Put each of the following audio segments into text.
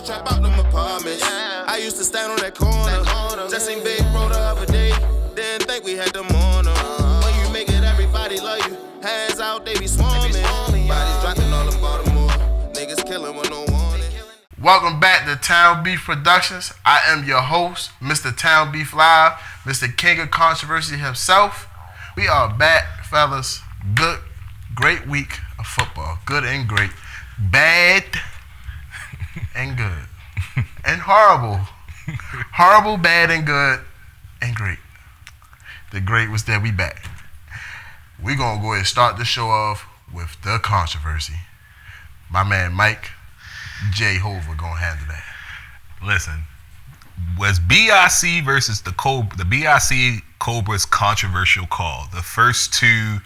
trap out them apartments. I used to stand on that corner. Just seen Big Bro the other day. Didn't think we had them on them. When you make it, everybody love you. Hands out, they be swarming. Bodies dropping all in Baltimore. Niggas killing with no warning. Welcome back to Townbeef Productions. I am your host, Mr. Townbeef Live, Mr. King of Controversy himself. We are back, fellas. Good, great week of football. Good and great. Bad and good. And horrible. Horrible, bad, and good, and great. The great was that we back. We're going to go ahead and start the show off with the controversy. My man Mike J. Hoover going to handle that. Listen, was BIC versus the BIC Cobra's controversial call. The first two,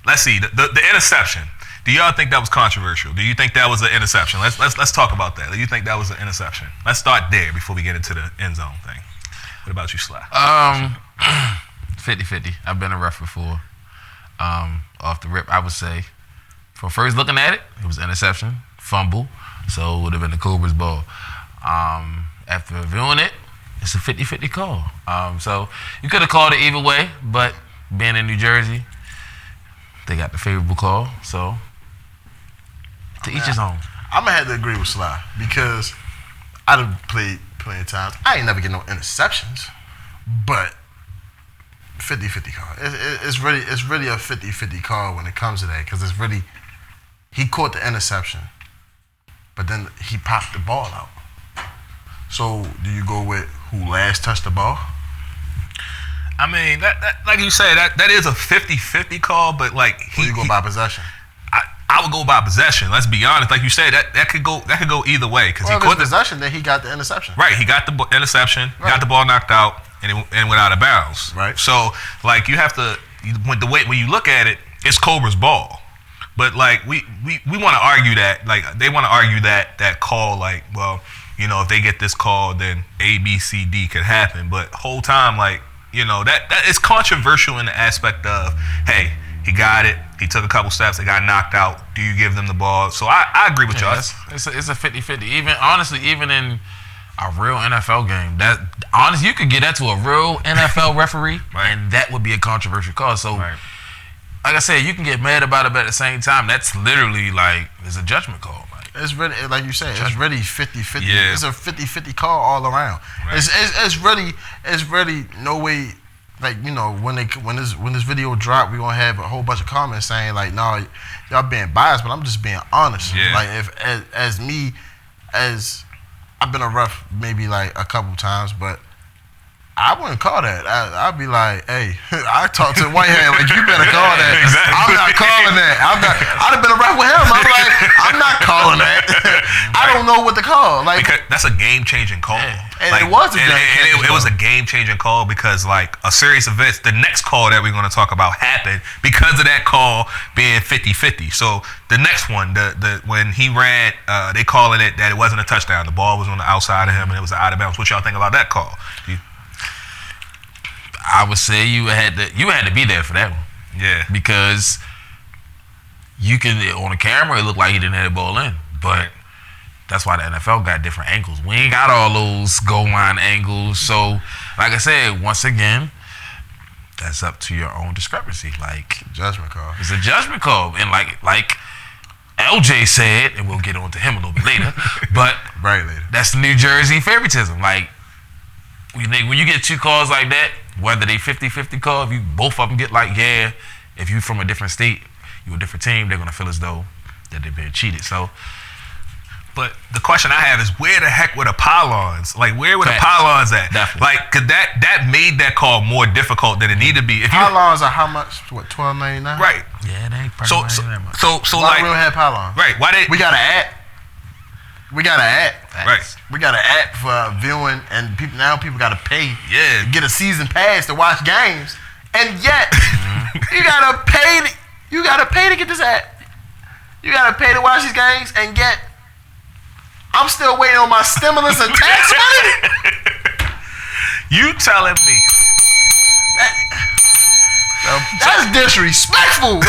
let's see, the interception. Do y'all think that was controversial? Do you think that was an interception? Let's talk about that. Do you think that was an interception? Let's start there before we get into the end zone thing. What about you, Sly? 50-50. I've been a ref before. Off the rip, I would say, from first looking at it, it was interception, fumble, so it would have been the Cobra's ball. After reviewing it, it's a 50-50 call. So you could have called it either way, but being in New Jersey, they got the favorable call, so to each his own. I'm going to have to agree with Sly because I done played plenty of times. I ain't never get no interceptions, but 50-50 call. It's really a 50-50 call when it comes to that because it's really, he caught the interception, but then he popped the ball out. So do you go with who last touched the ball? I mean, that like you say, that is a 50-50 call, but like you go by possession. I would go by possession. Let's be honest. Like you said, that could go either way because he caught the possession. Then he got the interception. Right, he got the interception, got the ball knocked out, and went out of bounds. Right. So like you have to when you look at it, it's Cobra's ball. But like we want to argue that, like they want to argue that call, like, well, you know, if they get this call, then A, B, C, D could happen. But whole time, like, you know, that is controversial in the aspect of, hey, he got it, he took a couple steps, they got knocked out. Do you give them the ball? So I agree with y'all. It's a 50-50. Even in a real NFL game, that honestly you could get that to a real NFL referee, right, and that would be a controversial call. So, right, like I said, you can get mad about it, but at the same time, that's literally like it's a judgment call. It's really, like you said, it's really 50-50. Yeah. It's a 50-50 call all around. Right. It's really no way. Like, you know, when this video drop, we gonna have a whole bunch of comments saying like, no, y'all being biased, but I'm just being honest. Yeah. Like as I've been a ref maybe like a couple times, but I wouldn't call that. I'd be like, hey, I talked to the white hand like, you better call that. Exactly. I'm not calling that. I'd have been a ref with him. I'm like, I'm not calling that. I don't know what to call. Like, because that's a game-changing call. And like, it was a game-changing call. It was a game-changing call because, like, a series of events, the next call that we're going to talk about happened because of that call being 50-50. So the next one, when he ran, they calling it that it wasn't a touchdown. The ball was on the outside of him and it was out of bounds. What y'all think about that call? I would say you had to be there for that one. Yeah. Because you can, on the camera, it looked like he didn't have the ball in. But that's why the NFL got different angles. We ain't got all those goal line angles. So, like I said, once again, that's up to your own discrepancy. Like, judgment call. It's a judgment call. And like LJ said, and we'll get on to him a little bit later, but right later. That's the New Jersey favoritism. Like, when you get two calls like that, whether they 50-50 call, if you both of them get like, yeah, if you from a different state, you a different team, they're gonna feel as though that they've been cheated. So, but the question I have is, where the heck were the pylons? Like, where were the pylons at? Definitely. Like, cause that made that call more difficult than it needed to be. If pylons are how much? What, $12.99? Right. Yeah, they ain't so that much. So why like, we don't have pylons? Right. Why they? We got an app. Right. We got an app for viewing, and people got to pay. Yeah. Get a season pass to watch games, and yet you gotta pay. You gotta pay to get this app. You gotta pay to watch these games, and yet I'm still waiting on my stimulus and tax money. You telling me? That's disrespectful.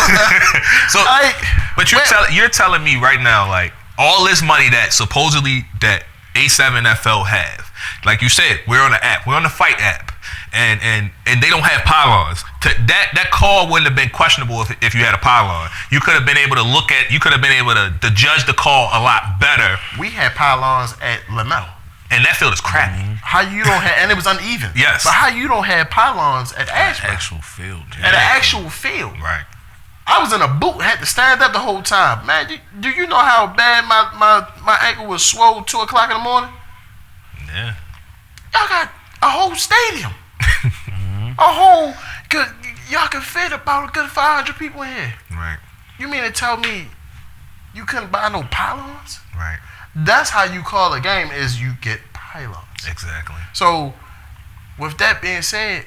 But you're telling me right now, like, all this money that supposedly that A7FL have. Like you said, we're on the app. We're on the Fight app. And they don't have pylons. That call wouldn't have been questionable if you had a pylon. You could have been able to judge the call a lot better. We had pylons at Lamel. And that field is crappy. How you don't have, and it was uneven. Yes. But how you don't have pylons at Ashburn? Actual field. At an actual field. Right. I was in a boot, had to stand up the whole time. Man, do you know how bad my ankle was swollen 2 o'clock in the morning? Yeah. Y'all got a whole stadium. A whole, y'all can fit about a good 500 people in here. Right. You mean to tell me you couldn't buy no pylons? Right. That's how you call a game, is you get pylons. Exactly. So, with that being said,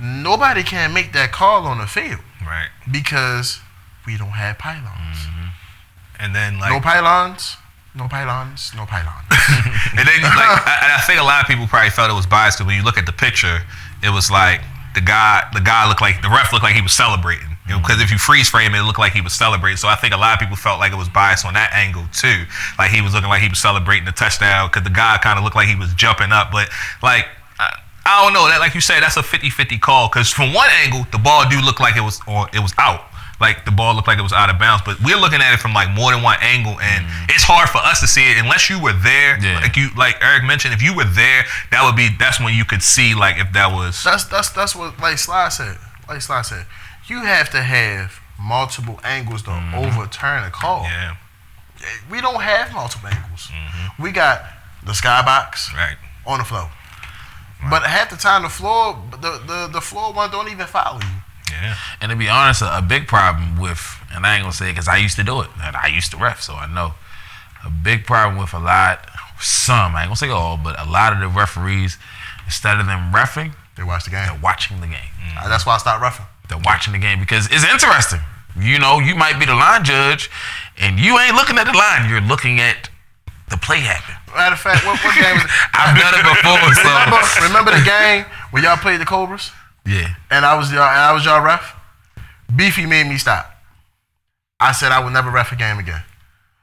nobody can make that call on the field. Right. Because we don't have pylons. And then No pylons. No pylons. No pylons. And then I think a lot of people probably felt it was biased because when you look at the picture, it was like the guy looked like, the ref looked like he was celebrating. Because if you freeze frame it, it looked like he was celebrating. So I think a lot of people felt like it was biased on that angle too. Like he was looking like he was celebrating the touchdown because the guy kind of looked like he was jumping up. But like, I don't know, that, like you said, that's a 50-50 call. Because from one angle, the ball do look like it was out. Like the ball looked like it was out of bounds. But we're looking at it from like more than one angle, and it's hard for us to see it unless you were there. Yeah. Like Eric mentioned, if you were there, that's when you could see like if that was. That's what like Sly said. You have to have multiple angles to overturn a call. Yeah. We don't have multiple angles. We got the skybox on the floor. Right. But half the time the floor one don't even follow you. Yeah. And to be honest, a big problem with, and I ain't gonna say it because I used to do it, and I used to ref, so I know. A big problem with I ain't gonna say all, but a lot of the referees, instead of them reffing, they watch the game. They're watching the game. That's why I stopped reffing. They're watching the game because it's interesting. You know, you might be the line judge, and you ain't looking at the line. You're looking at the play happen. Matter of fact, what game was it? I've done it before. Remember the game when y'all played the Cobras? Yeah. And I was y'all ref? Beefy made me stop. I said I would never ref a game again.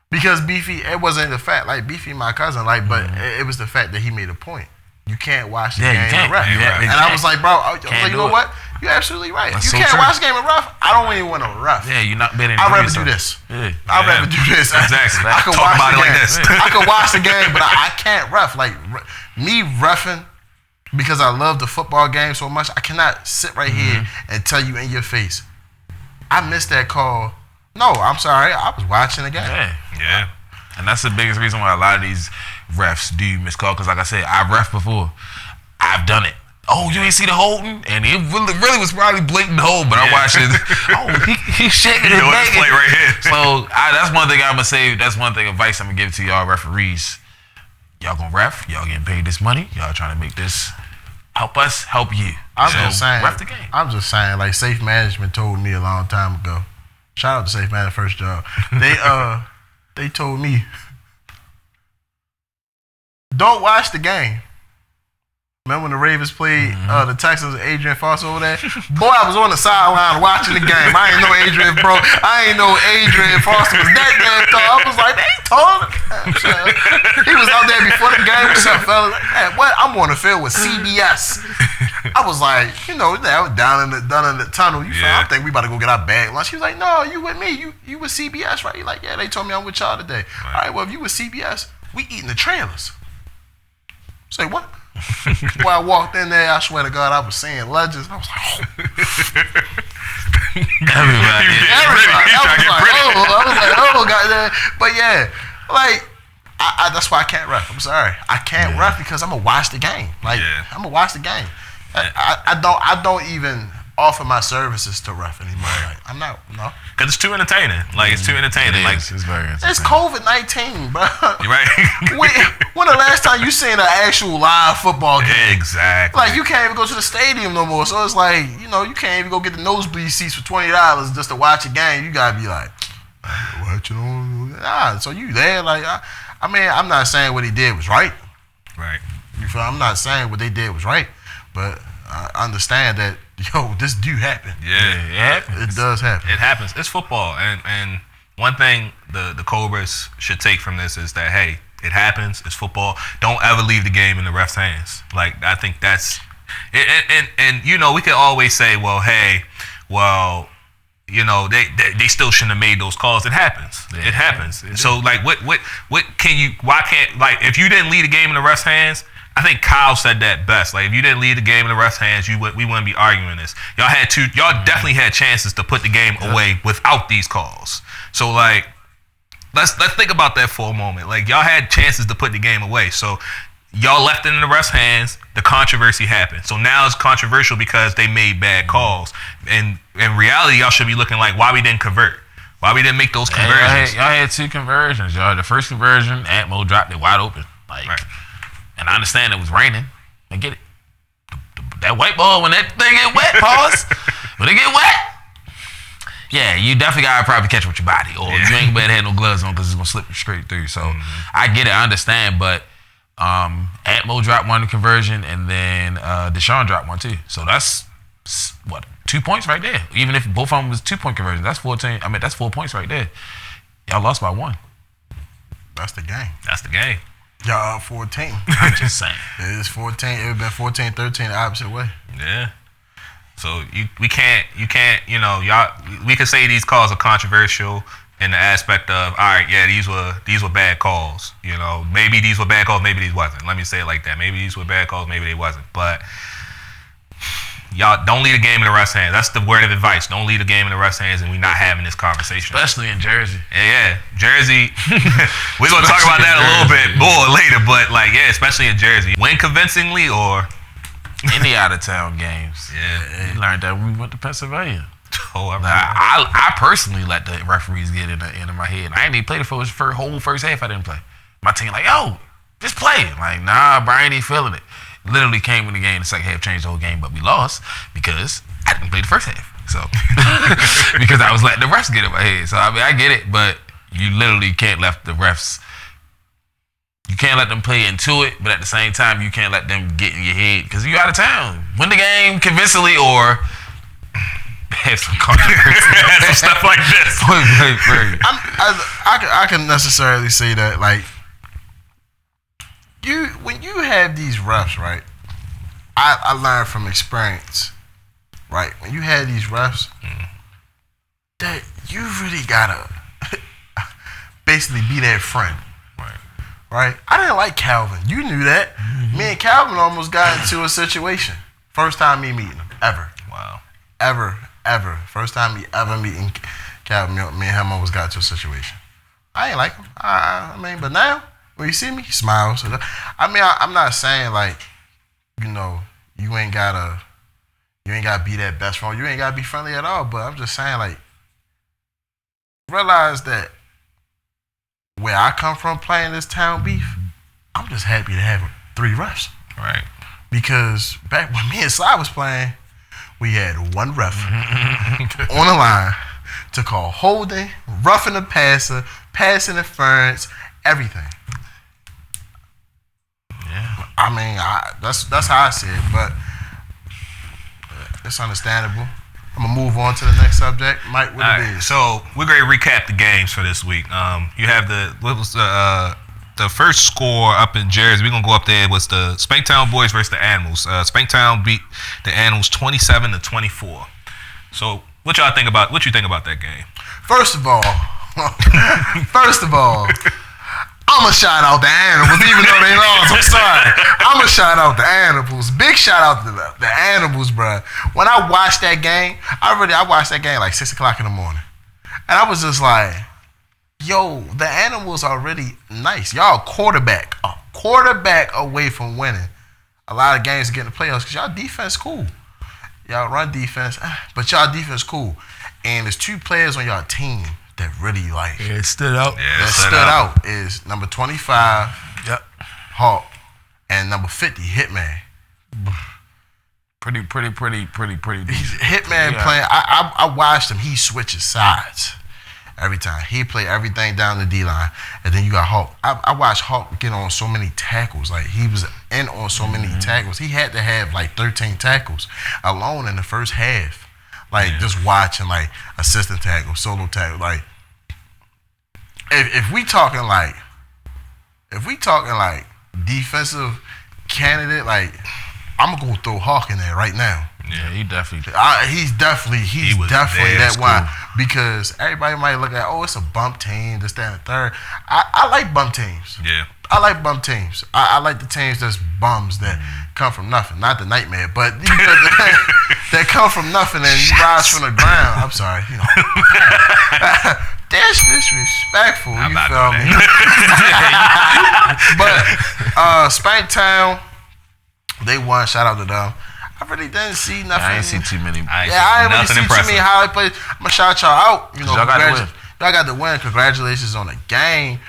Because Beefy, it wasn't the fact, like Beefy my cousin, like, but it was the fact that he made a point. You can't watch the game and ref. And I was like, bro, you know what? You're absolutely right. That's you can't watch the game and ref. I don't even want to ref. Yeah, you're not betting. I'd rather do this. Yeah. I'd rather do this. Exactly. I can Talk watch about the it game. like this. I can watch the game, but I can't ref. Like me reffing, because I love the football game so much, I cannot sit right here and tell you in your face, I missed that call. No, I'm sorry. I was watching the game. Yeah. And that's the biggest reason why a lot of these refs do miss call. Because like I said, I've ref before. I've done it. Oh, you ain't see the holding? And it really was probably blatant hold, but I watched it. He's shaking his leg. Play right here. So that's one thing I'm going to say. That's one thing advice I'm going to give to y'all referees. Y'all going to ref. Y'all getting paid this money. Y'all trying to make this help us help you. I'm just saying. Ref the game. I'm just saying, like Safe Management told me a long time ago. Shout out to Safe Management, first job. They told me, don't watch the game. Remember when the Ravens played the Texans, Adrian Foster over there? Boy, I was on the sideline watching the game. I ain't know Adrian Foster was that damn tall. I was like, they ain't tall. He was out there before the game. What's up, fella? Hey, what? I'm on the field with CBS. I was like, I was down in the tunnel. I think we about to go get our bag lunch. He was like, no, you with me. You with CBS, right? He's like, yeah, they told me I'm with y'all today. Right. All right, well, if you with CBS, we eating the trailers. Say what? When I walked in there, I swear to God, I was seeing legends. I was like, oh. Everybody. I was like, oh, goddamn. But yeah, like, that's why I can't ref. I'm sorry. I can't ref because I'm going to watch the game. Like, I'm going to watch the game. I don't even offer my services to ref anymore. Like, I'm not, no. Because it's too entertaining. Like, it's too entertaining. It's very entertaining. It's COVID-19, bro. You're right. When the last time you seen an actual live football game? Exactly. Like, you can't even go to the stadium no more. So it's like, you can't even go get the nosebleed seats for $20 just to watch a game. You got to be like, what you know? So you there. Like, I mean, I'm not saying what he did was right. Right. You feel? I'm not saying what they did was right. But I understand that, this do happen. Yeah, it happens. It does happen. It happens. It's football. And one thing the Cobras should take from this is that, hey, It happens. It's football. Don't ever leave the game in the ref's hands. Like, I think that's and you know, we could always say, well, hey, well, you know, they still shouldn't have made those calls. It happens. It happens. So like, what can you? Why can't, like, if you didn't leave the game in the ref's hands? I think Kyle said that best. Like, if you didn't leave the game in the ref's hands, we wouldn't be arguing this. Y'all definitely had chances to put the game away without these calls. So like, let's think about that for a moment. Like, y'all had chances to put the game away. So y'all left it in the ref's hands. The controversy happened. So now it's controversial because they made bad calls. And in reality, y'all should be looking like, why we didn't convert? Why we didn't make those conversions? Y'all had 2 conversions. Y'all, the first conversion, Atmo dropped it wide open. Like, Right. and I understand it was raining. I get it. That white ball, when that thing get wet, pause. When it get wet, yeah, you definitely gotta probably catch it with your body, or you ain't better have no gloves on because it's gonna slip you straight through. So I get it, I understand, but Atmo dropped one conversion, and then Deshaun dropped one too. So that's what, 2 points right there. Even if both of them was 2-point conversions, that's 14. I mean, that's 4 points right there. Y'all lost by 1. That's the game. That's the game. Y'all up 14. I'm just saying. It is 14. It would have been 14-13 the opposite way. Yeah. So you can't, you know, y'all. We could say these calls are controversial in the aspect of, all right, yeah, these were bad calls. You know, maybe these were bad calls, maybe these wasn't. Let me say it like that. Maybe these were bad calls, maybe they wasn't. But y'all don't leave the game in the ref's hands. That's the word of advice. Don't leave the game in the ref's hands, and we're not having this conversation. Especially in Jersey. Yeah, Jersey. We're gonna talk about that a little bit more later, but like, yeah, especially in Jersey. Win convincingly or Any out of town games. yeah. We learned that when we went to Pennsylvania. Oh, I personally let the referees get in my head. I ain't even played the whole first half. I didn't play. My team like, yo, just play it. Like, nah, Brian ain't feeling it. Literally came in the game, the second half changed the whole game, but we lost because I didn't play the first half. So because I was letting the refs get in my head. So I mean, I get it, but you literally can't let the refs. You can't let them play into it, but at the same time, you can't let them get in your head because you out of town. Win the game convincingly or have some controversy. some stuff like this. I can necessarily say that, like, when you have these refs, right? I learned from experience, right? When you have these refs, that you really gotta basically be that friend, right? I didn't like Calvin. You knew that. Me and Calvin almost got into a situation. First time me meeting him ever. Wow. Ever. First time me ever meeting Calvin, me and him almost got into a situation. I ain't like him. I mean, but now when you see me, he smiles. I mean, I'm not saying like, you know, you ain't gotta be that best friend. You ain't gotta be friendly at all. But I'm just saying, like, realize that where I come from playing this town beef, I'm just happy to have 3 refs. Right. Because back when me and Sly was playing, we had 1 ref on the line to call holding, roughing the passer, pass interference, everything. Yeah. I mean, that's how I see it, but it's understandable. I'm gonna move on to the next subject. Mike, what it is? So we're going to recap the games for this week. You have the first score up in Jersey. We're gonna go up there. Was the Spanktown Boys versus the Animals. Spanktown beat the Animals 27-24. So what you think about that game? First of all, I'ma shout out the Animals, even though they lost. I'm sorry. I'ma shout out the Animals. Big shout out to the Animals, bro. When I watched that game, I watched that game like 6 o'clock in the morning, and I was just like, yo, the Animals are really nice. Y'all a quarterback away from winning a lot of games to get in the playoffs because y'all defense cool. Y'all run defense, but y'all defense cool. And there's 2 players on y'all team that really like It stood out. Yeah, stood out is number 25, Hawk, and number 50, Hitman. Pretty. Hitman playing. I watched him. He switches sides every time. He play everything down the D line, and then you got Hawk. I watched Hawk get on so many tackles. Like, he was in on so many tackles. He had to have like 13 tackles alone in the first half. Like, just watching like assistant tackle, solo tackle. Like, if we talking like if we talking like defensive candidate, like I'm gonna go throw Hawk in there right now. Yeah, he definitely. He's definitely that one because everybody might look at it's a bump team, this, that, and the third. I like bump teams. Yeah, I like bump teams. I like the teams that's bums that come from nothing, not the nightmare, but that come from nothing and you rise from the ground. I'm sorry, that's disrespectful. I'm you not feel doing me? But Spanktown, they won. Shout out to them. I really didn't see nothing. I ain't see too many. I ain't really see too many highlight plays. I'm gonna shout y'all out. Y'all got the win. Congratulations on the game.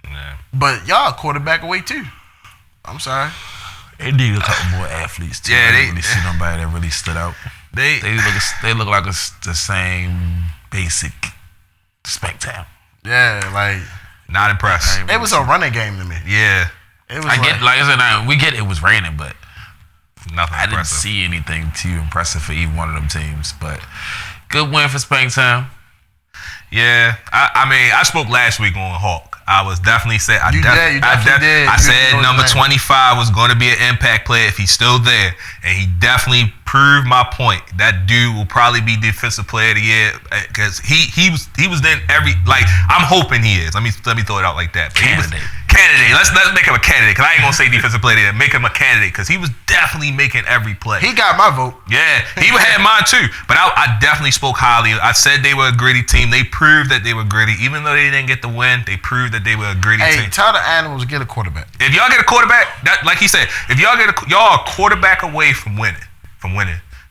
Yeah. But y'all a quarterback away too. I'm sorry. They need a couple more athletes too. Yeah, I didn't really see nobody that really stood out. They look like the same basic Spanktown. Yeah, like not impressed. It was a running game to me. Yeah, it was. I said, we get it was raining, but nothing. I didn't see anything too impressive for either one of them teams. But good win for Spanktown. Yeah, I mean, I spoke last week on Hawk. I was definitely said I said number 25 was going to be an impact player if he's still there, and he definitely proved my point. That dude will probably be defensive player of the year because he was then I'm hoping he is. Let me throw it out like that. Candidate. Let's make him a candidate because I ain't gonna say defensive player of the year. Make him a candidate because he was definitely making every play. He got my vote. Yeah, he had mine too. But I definitely spoke highly. I said they were a gritty team. They proved that they were gritty, even though they didn't get the win. They proved that they were a gritty team. Hey, tell the animals to get a quarterback. If y'all get a quarterback, that like he said, if y'all are a quarterback away from winning.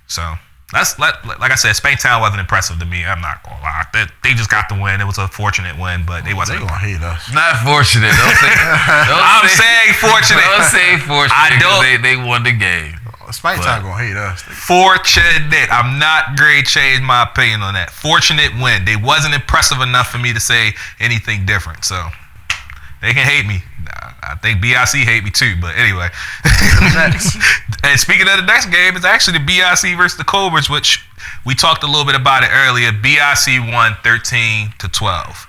So that's like I said, Spanktown wasn't impressive to me. I'm not gonna lie. They just got the win. It was a fortunate win, but they wasn't. They gonna hate us. Not fortunate. I'm saying fortunate. Don't say fortunate. I don't. They won the game. Spanktown gonna hate us. Fortunate. I'm not going to change my opinion on that. Fortunate win. They wasn't impressive enough for me to say anything different. So they can hate me. I think BIC hate me too, but anyway. And speaking of the next game, it's actually the BIC versus the Cobras, which we talked a little bit about it earlier. BIC won 13-12.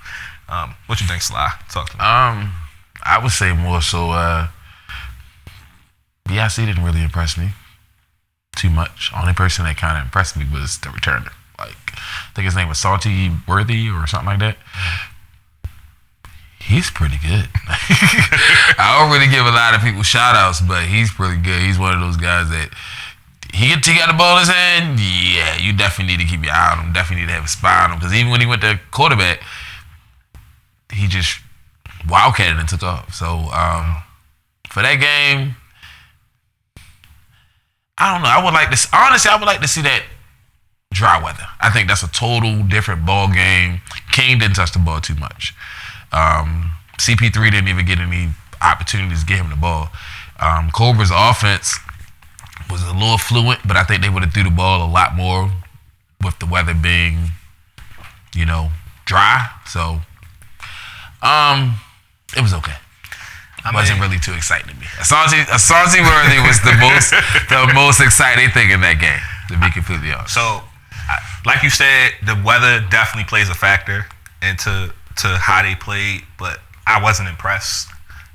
What you think, Sly? Talk to me. I would say more so BIC didn't really impress me too much. Only person that kind of impressed me was the returner. Like, I think his name was Salty Worthy or something like that. He's pretty good. I don't really give a lot of people shout outs, but he's pretty good. He's one of those guys that he got the ball in his hand. Yeah, you definitely need to keep your eye on him. Definitely need to have a spy on him. Because even when he went to quarterback, he just wildcatted and took off. So for that game, I don't know. I would like to see that dry weather. I think that's a total different ball game. King didn't touch the ball too much. CP3 didn't even get any opportunities to get him the ball. Cobra's offense was a little fluent, but I think they would have threw the ball a lot more with the weather being, dry. So, it was okay. It wasn't really too exciting to me. Asante Worthy was the most exciting thing in that game, to be completely honest. So, like you said, the weather definitely plays a factor into how they played, but I wasn't impressed.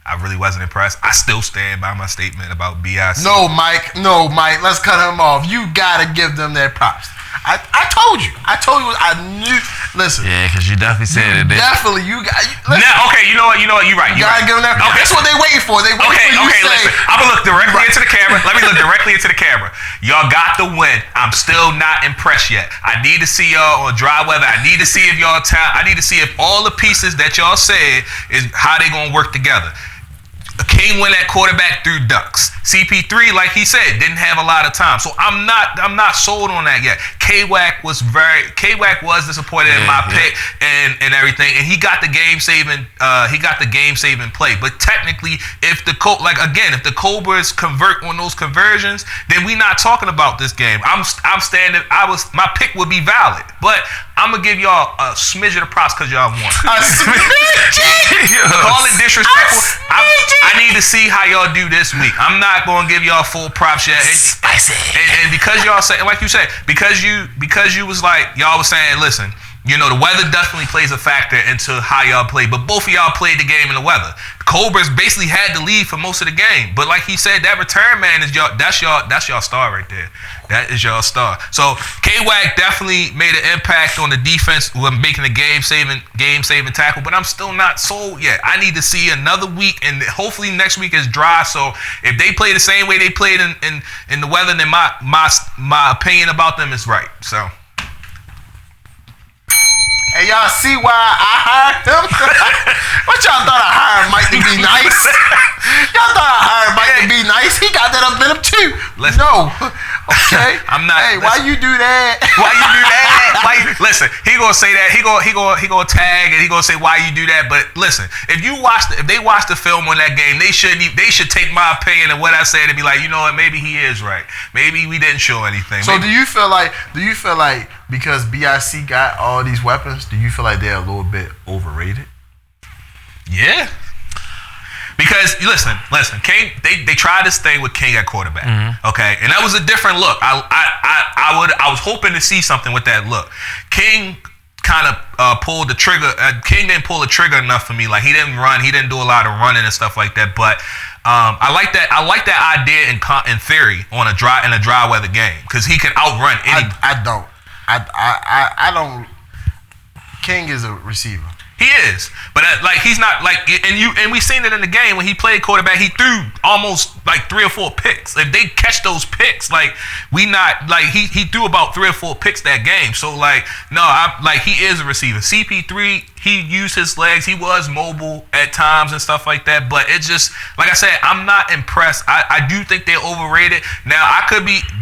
I really wasn't impressed. I still stand by my statement about BIC. No, Mike. Let's cut him off. You gotta give them their props. I told you. I knew. Listen. Yeah, because you definitely said it. Definitely, you got. Now, okay, you know what? You're right. You gotta give them that. Okay. That's what they waiting for. They waiting for you to say. Listen. I'm gonna look directly into the camera. Let me look directly into the camera. Y'all got the win. I'm still not impressed yet. I need to see y'all on dry weather. I need to see if I need to see if all the pieces that y'all said is how they gonna work together. King went at quarterback through ducks. CP3, like he said, didn't have a lot of time. So I'm not sold on that yet. K-Wack was disappointed in my pick and everything. And he got the game saving play. But technically, if the Cobras convert on those conversions, then we not talking about this game. My pick would be valid. But I'm gonna give y'all a smidge of the props because y'all won. A smidge? Call it disrespectful. I need to see how y'all do this week. I'm not gonna give y'all full props yet. Spicy. And because y'all say, like you said, because you was like, y'all was saying, listen, the weather definitely plays a factor into how y'all play. But both of y'all played the game in the weather. Cobras basically had the lead for most of the game. But like he said, that return man is that's y'all star right there. That is y'all star. So K-Wack definitely made an impact on the defense with making a game saving tackle. But I'm still not sold yet. I need to see another week, and hopefully next week is dry. So if they play the same way they played in the weather, then my opinion about them is right. So. And y'all see why I hired him? What y'all thought I hired Mike to be nice? Y'all thought I hired Mike to be nice? He got that up in him too. No. Okay. I'm not. Hey, why you do that? Why you do that? Listen, he gonna say that. He gonna tag and he gonna say why you do that. But listen, if they watch the film on that game, they should take my opinion and what I said and be like, you know what? Maybe he is right. Maybe we didn't show anything. So do you feel like because BIC got all these weapons, do you feel like they're a little bit overrated? Yeah. Because listen, King. They tried this thing with King at quarterback, okay, and that was a different look. I was hoping to see something with that look. King kind of pulled the trigger. King didn't pull the trigger enough for me. Like he didn't run, he didn't do a lot of running and stuff like that. But I like that. I like that idea in theory on a dry weather game because he can outrun any. I don't. King is a receiver. He is, but he's not like, and we seen it in the game when he played quarterback. He threw almost like 3 or 4 picks. If they catch those picks, he threw about 3 or 4 picks that game. So he is a receiver. CP3, he used his legs. He was mobile at times and stuff like that. But it just, like I said, I'm not impressed. I do think they're overrated. Now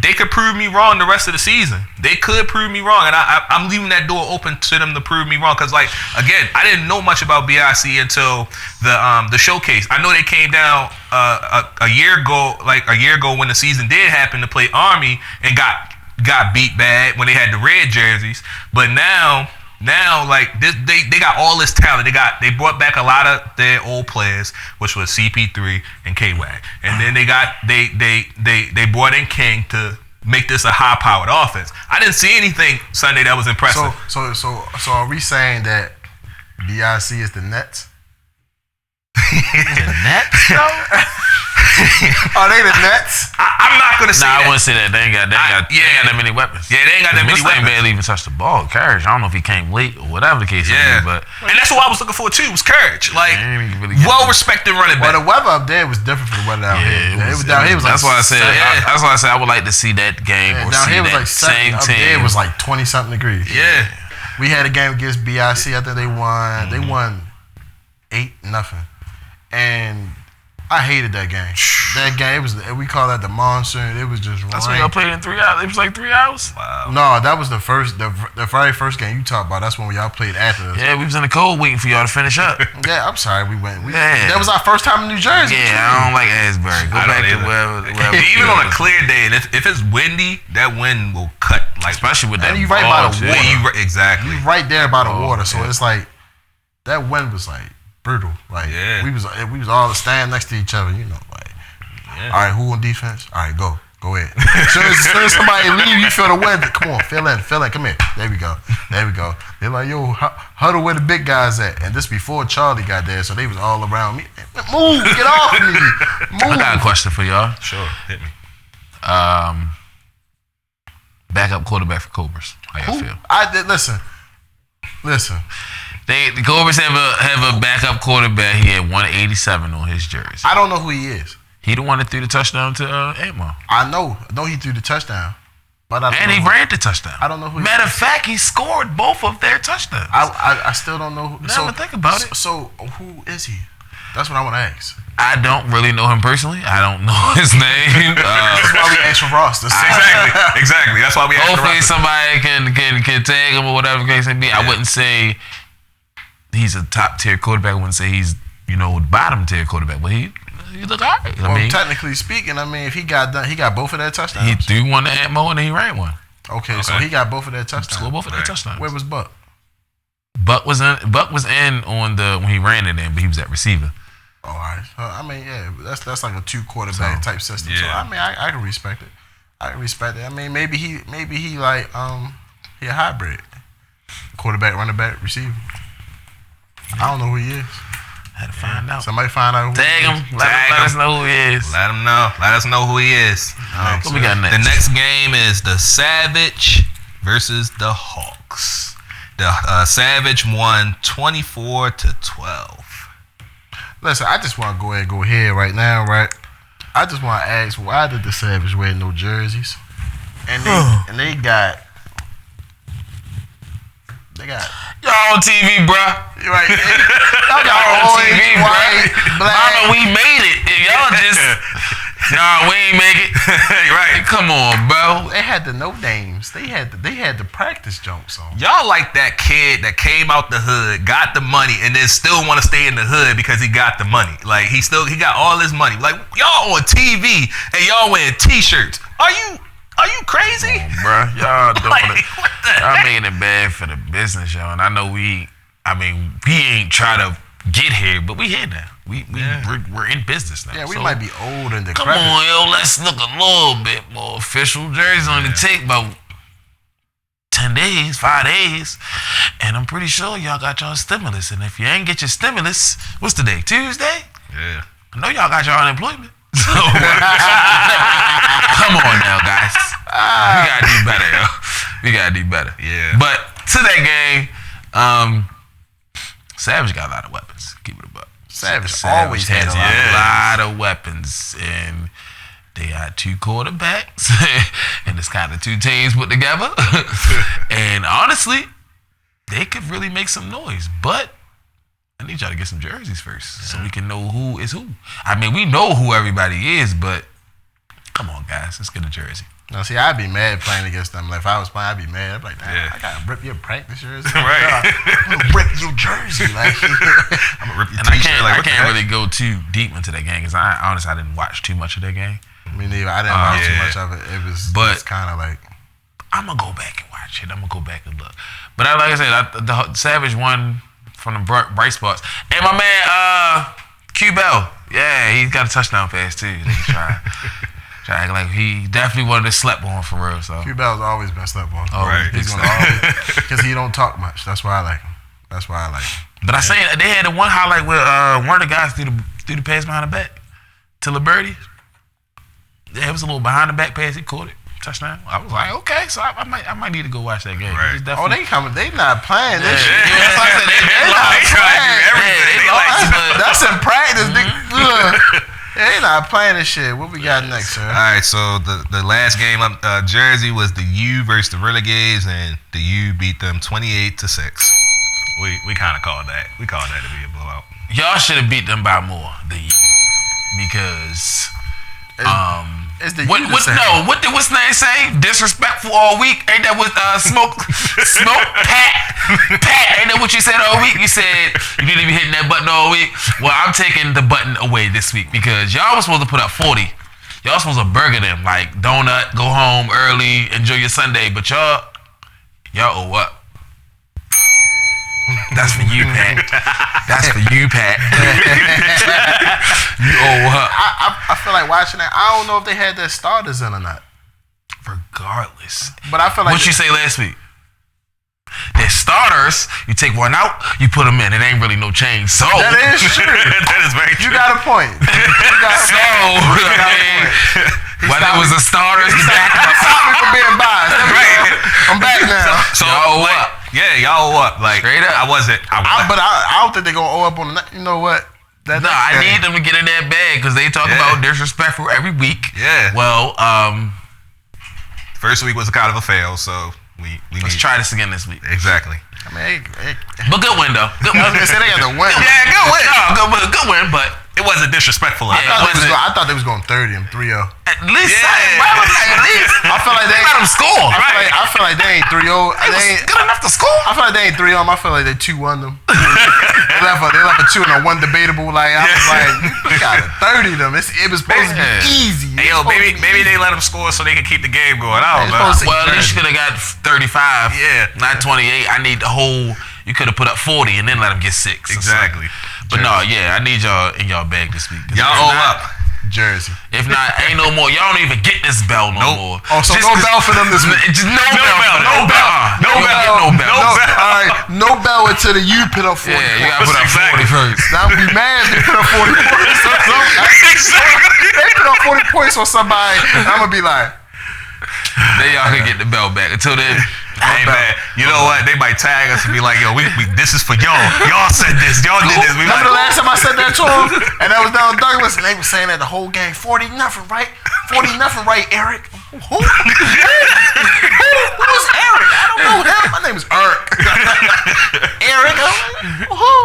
they could prove me wrong the rest of the season. They could prove me wrong, and I'm leaving that door open to them to prove me wrong. Because again, I didn't know much about BIC until the showcase. I know they came down a year ago when the season did happen to play Army and got beat bad when they had the red jerseys. But now they got all this talent. They brought back a lot of their old players, which was CP3 and K-Wack, and then they brought in King to make this a high-powered offense. I didn't see anything Sunday that was impressive. So are we saying that BIC is the Nets? The Nets, though? Are they the Nets? I'm not gonna say that. I wouldn't say that. They ain't got that many weapons. Yeah, they ain't got that many weapons. barely even touched the ball. Courage. I don't know if he came late or whatever the case may be, but and that's what I was looking for too. Was Courage, well-respected running back. Well, the weather up there was different from the weather down here. It was down here. That's why I said. That's why I said I would like to see that game or down see here was that like same up team. there was like 20-something degrees. Yeah. We had a game against BIC. I think they won. They won 8-0, and I hated that game. That game, we call that the monsoon. It was just That's rain. when y'all played in 3 hours. It was like 3 hours. Wow. No, that was the very first game you talked about. That's when y'all played after us. Yeah, we was in the cold waiting for y'all to finish up. Yeah, I'm sorry we went. That was our first time in New Jersey. Yeah, I don't like Asbury. Go back to wherever Even on a clear day, and if it's windy, that wind will cut. Especially with that. And you right by the water. Exactly. You right there by the water, so it's like that wind was like brutal. Like we was all standing next to each other, you know. Like, all right, who on defense? All right, go ahead. As soon as somebody leave, you feel the wind. Come on, fill in. Come here. There we go. They're like, yo, huddle where the big guys at. And this before Charlie got there, so they was all around me. Move, get off me. Move. I got a question for y'all. Sure, hit me. Backup quarterback for Cobras. How y'all feel? I did listen. The Cobras have a backup quarterback. He had 187 on his jersey. I don't know who he is. He the one that threw the touchdown to Antmo. I know he threw the touchdown, but he ran the touchdown. I don't know who. Matter of fact, he scored both of their touchdowns. I still don't know. Never think about it. So who is he? That's what I want to ask. I don't really know him personally. I don't know his name. That's why we asked for rosters. Exactly. That's why we asked for Hopefully rosters. somebody can tag him or whatever the case may be. Yeah. I wouldn't say he's a top tier quarterback. I wouldn't say he's bottom tier quarterback, but he look all right. Well, technically speaking, if he got done, he got both of their touchdowns. He threw one to Antmo and then he ran one. Okay, so he got both of their touchdowns. Scored both of their touchdowns. Where was Buck? Buck was in on when he ran it in, but he was at receiver. All right. That's like a 2 quarterback type system. Yeah. So I can respect it. Maybe he like he a hybrid. Quarterback, running back, receiver. I don't know who he is. Had to find out. Somebody find out who Tag he is. him. Let us know who he is. Let him know. Let us know who he is. What we got next? The next game is the Savage versus the Hawks. The Savage won 24-12. Listen, I just want to go ahead and go here right now, right? I just want to ask, why did the Savage wear no jerseys? And they got y'all on TV, bruh. right. Y'all got Y'all on orange, TV, white, bruh. black. Mama, we made it. If y'all just nah, we ain't make it. Right. Come on, bro. They had the no names. They had the practice jumps on. Y'all like that kid that came out the hood, got the money, and then still want to stay in the hood because he got the money. Like he got all his money. Like y'all on TV and y'all wearing t-shirts. Are you crazy? Bruh, y'all doing Like, it. what the Y'all heck? making it bad for the business, y'all. And I know we ain't try to get here, but we here now. We're in business now. Yeah, we So, might be old and come decrepit. on, yo, let's look a little bit more official. Jerseys only take about 10 days, 5 days. And I'm pretty sure y'all got y'all stimulus. And if you ain't get your stimulus, what's the day? Tuesday? Yeah. I know y'all got your unemployment. So, come on now, guys. We gotta do better, yo. We gotta do better. Yeah. But to that game, Savage got a lot of weapons. Keep it a buck. Savage always had a lot. Yeah. lot of weapons, and they got 2 quarterbacks, and it's kind of 2 teams put together. And honestly, they could really make some noise, but I need y'all to get some jerseys first so we can know who is who. I mean, we know who everybody is, but come on, guys, let's get a jersey. Now, see, I'd be mad playing against them. Like, if I was playing, I'd be mad. I'd be like, damn, Yeah. I gotta rip your practice jersey. Right. I'm gonna rip your jersey. Like, I'm gonna rip your And I t-shirt. can't, What the I can't heck? really go too deep into that game because I didn't watch too much of that game. me neither. I didn't watch too yeah. much of it. It was But- kind of like, I'm gonna go back and watch it. I'm gonna go back and look. But like I said, the Savage won from the bright spots. And my man, Q Bell, yeah, he's got a touchdown pass too. They try to act like he definitely wanted to slept on for real. So Q Bell's always been slept on. Right. He's gonna always, because he don't talk much. That's why I like him. That's why I like him. but I say they had the one highlight where one of the guys threw the pass behind the back to Liberty. Yeah, it was a little behind the back pass. He caught it. Touchdown. I was like, okay, so I might need to go watch that game. Right. It's Oh, definitely- they coming. They not playing this shit. Yeah, that's what I said. They They try to do everything. they They like lost, to- but- That's in practice. They not playing this shit. What we got next, sir? All right, so the last game up, Jersey was the U versus the Renegades, and the U beat them 28-6. We kind of called that. We called that to be a blowout. Y'all should have beat them by more than you, because It's the what you that say- what did what's name say? Disrespectful all week. Ain't that what smoke Pat? Ain't that what you said all week? You said you need to be hitting that button all week. Well, I'm taking the button away this week because y'all was supposed to put up 40. Y'all supposed to burger them like donut, go home early, enjoy your Sunday, but y'all owe up. That's for you, Pat. That's for you, Pat. You owe up. I feel like watching that. I don't know if they had their starters in or not. Regardless. But I feel like What you say last week? Their starters, you take one out, you put them in. It ain't really no change. So that is true. That is very You true. got a point. You got a so point. whether it was the starters, the backup. Stop me from being biased. I'm back now. So Y'all owe like, up. yeah, y'all owe up. Like Straight up. I wasn't. But I don't think they're gonna owe up on the night. You know what? No, I need them to get in that bag because they talk Yeah. about disrespectful every week. Yeah. Well, First week was kind of a fail, so we let's need, try this again this week. exactly. I mean, But good win though. Good I was win. gonna say they got to win. Yeah, good win. No, good win, but It wasn't disrespectful. Yeah. I thought they was going 30 and 3-0. at least Yeah. at least I feel like they let them score. I feel like they ain't 3-0. It was They ain't, good enough to score. I feel like they ain't 3-0. I feel like they 2-1 them. they left a 2 and a 1 debatable. Like I was like, you got to 30 them. It was supposed to Yeah. be easy. Hey, yo, maybe they let them score so they can keep the game going. I don't They know. supposed to- Well, at least you could have got 35. Yeah. Not 28. I need the whole. You could have put up 40 and then let them get 6. or Exactly. something. But no, yeah, I need y'all in y'all bag this week. Y'all owe up. Jersey. If not, ain't no more. Y'all don't even get this bell no more. Oh, so no bell for them this week. Just no bell. No bell. No bell. All right, no bell until the U put up 40 Yeah, points. you gotta put up 40 first. Now be mad if they put up 40 points. They put up 40 points on somebody, and I'm gonna be like, then y'all can get the bell back. Until then, Hey man, you know what? They might tag us and be like, "Yo, we this is for y'all. Y'all said this. Y'all did this." We remember the like, last time I said that to him, and that was down in Douglas, and they were saying that the whole game, 40-0, right? 40-0, right, Eric? Who? Who's Eric? I don't know him. My name is Eric. Eric? Who?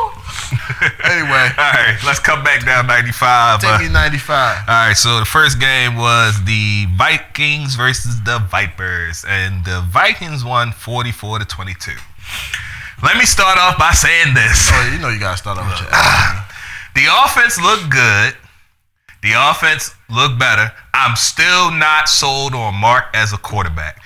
Anyway. all right, let's come back down 95. Take me 95. All right, so the first game was the Vikings versus the Vipers, and the Vikings won 44-22. Let me start off by saying this. Oh, you know you gotta start off with your The offense looked good. The offense looked better. I'm still not sold on Mark as a quarterback.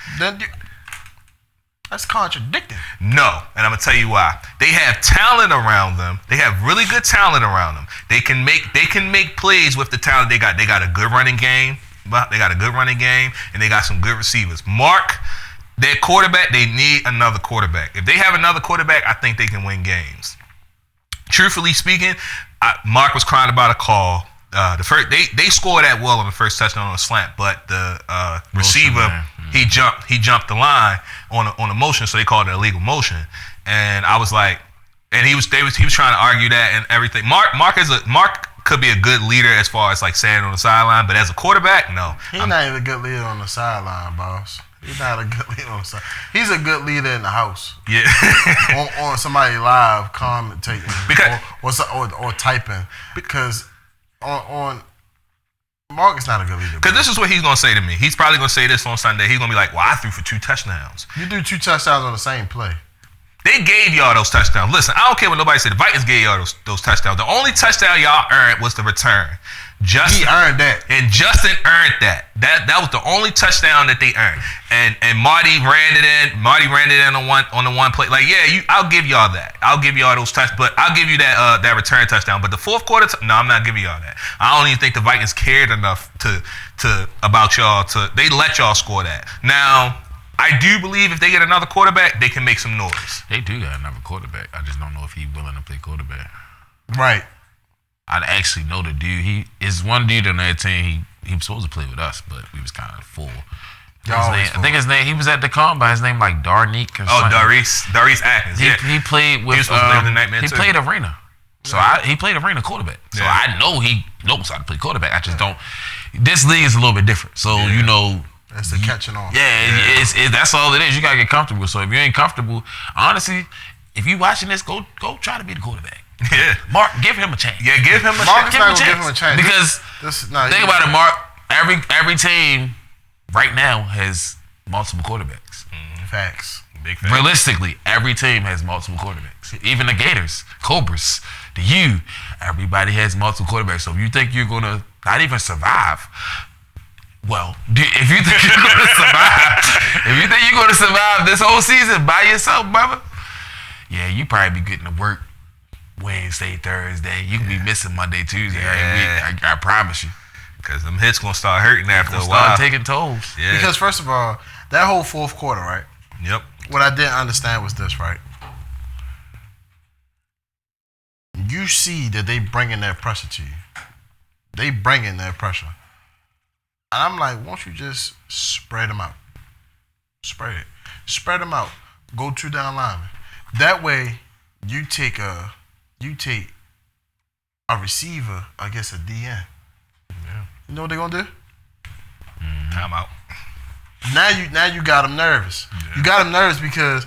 That's contradicting. No, and I'm gonna tell you why. They have talent around them. They have really good talent around them. They can make plays with the talent they got. They got a good running game. They got a good running game, and they got some good receivers. Mark, their quarterback, they need another quarterback. If they have another quarterback, I think they can win games. Truthfully speaking, Mark was crying about a call. They scored at will on the first touchdown on a slant, but the receiver he jumped the line on a motion, so they called it a illegal motion. And I was like, and he was trying to argue that and everything. Mark could be a good leader as far as like standing on the sideline, but as a quarterback, no. He's not even a good leader on the sideline, boss. He's not a good leader on the side. He's a good leader in the house. Yeah. on somebody live commentating or typing because. On Mark is not a good leader. Because this is what he's going to say to me. He's probably going to say this on Sunday. He's going to be like, well, I threw for 2 touchdowns. You do 2 touchdowns on the same play. They gave y'all those touchdowns. Listen, I don't care what nobody said. The Vikings gave y'all those touchdowns. The only touchdown y'all earned was the return. He earned that. And Justin earned that. That was the only touchdown that they earned. And Marty ran it in. On the one play. Like, yeah, I'll give y'all that. I'll give y'all those touchdowns. But I'll give you that return touchdown. But the fourth quarter, no, I'm not giving y'all that. I don't even think the Vikings cared enough to about y'all they let y'all score that. Now, I do believe if they get another quarterback, they can make some noise. They do got another quarterback. I just don't know if he's willing to play quarterback. Right. I actually know the dude. He is one dude on that team. He was supposed to play with us, but we was kind of full. I think his name. He was at the combine. His name like Darnique. Darius Atkins. He played with. He was supposed to play with the Nightmare he too. played arena. So he played arena quarterback. So I know he knows how to play quarterback. I just don't. This league is a little bit different. So you know. That's the catching on. Yeah, that's all it is. You gotta get comfortable. So if you ain't comfortable, honestly, if you watching this, go try to be the quarterback. Yeah, Mark, give him a chance. Yeah, give him a Mark chance. Give him a chance because think about it, Mark. Every team right now has multiple quarterbacks. Facts. Big facts. Realistically, every team has multiple quarterbacks. Even the Gators, Cobras, the U, everybody has multiple quarterbacks. So if you think you're gonna not even survive. Well, if you think you're gonna survive this whole season by yourself, brother, yeah, you probably be getting to work Wednesday, Thursday. You can be missing Monday, Tuesday every week. I promise you. Because them hits gonna start hurting after a while. Start taking tolls. Yeah. Because first of all, that whole fourth quarter, right? Yep. What I didn't understand was this, right? You see that they bringing that pressure to you. They bringing that pressure. And I'm like, won't you just spread them out? Spread it. Spread them out. Go 2 down linemen. That way, you take a receiver against a DN. Yeah. You know what they're gonna do? Time out. Now you got them nervous. Yeah. You got them nervous because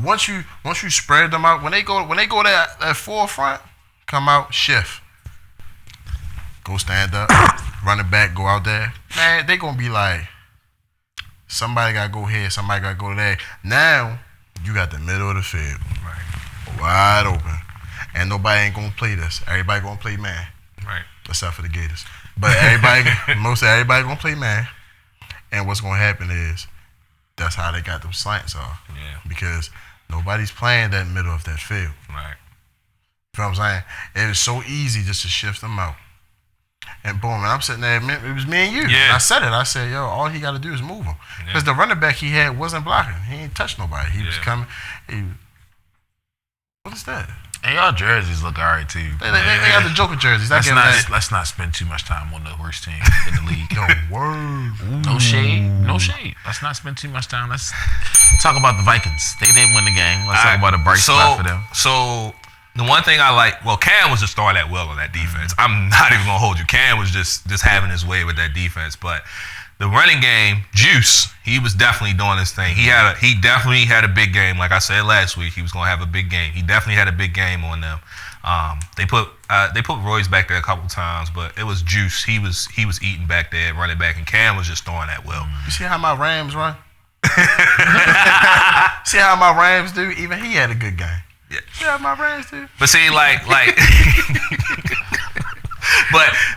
once you spread them out, when they go that forefront, come out, shift. Go stand up, run it back, go out there. Man, they gonna be like, somebody gotta go here, somebody gotta go there. Now, you got the middle of the field. Right. Wide open. And nobody ain't gonna play this. Everybody gonna play man. Right. Except for the Gators. But most everybody gonna play man. And what's gonna happen is that's how they got them slants off. Yeah. Because nobody's playing that middle of that field. Right. You know what I'm saying? It is so easy just to shift them out. And boom, and I'm sitting there, it was me and you. Yeah. And I said it. I said, yo, all he got to do is move him. Because the running back he had wasn't blocking. He ain't touched nobody. He was coming. What is that? And y'all jerseys look all right, too. They got the Joker jerseys. Let's not spend too much time on the worst team in the league. Yo, word. No shade. No shade. Let's not spend too much time. Let's talk about the Vikings. They didn't win the game. Let's talk about a bright spot for them. So the one thing I like, well, Cam was just throwing that well on that defense. I'm not even gonna hold you. Cam was just having his way with that defense. But the running game, Juice, he was definitely doing his thing. He definitely had a big game. Like I said last week, he was gonna have a big game. He definitely had a big game on them. They put Royce back there a couple times, but it was Juice. He was eating back there, running back, and Cam was just throwing that well. You see how my Rams run? See how my Rams do? Even he had a good game. Yeah. See how my Rams do? But see, like,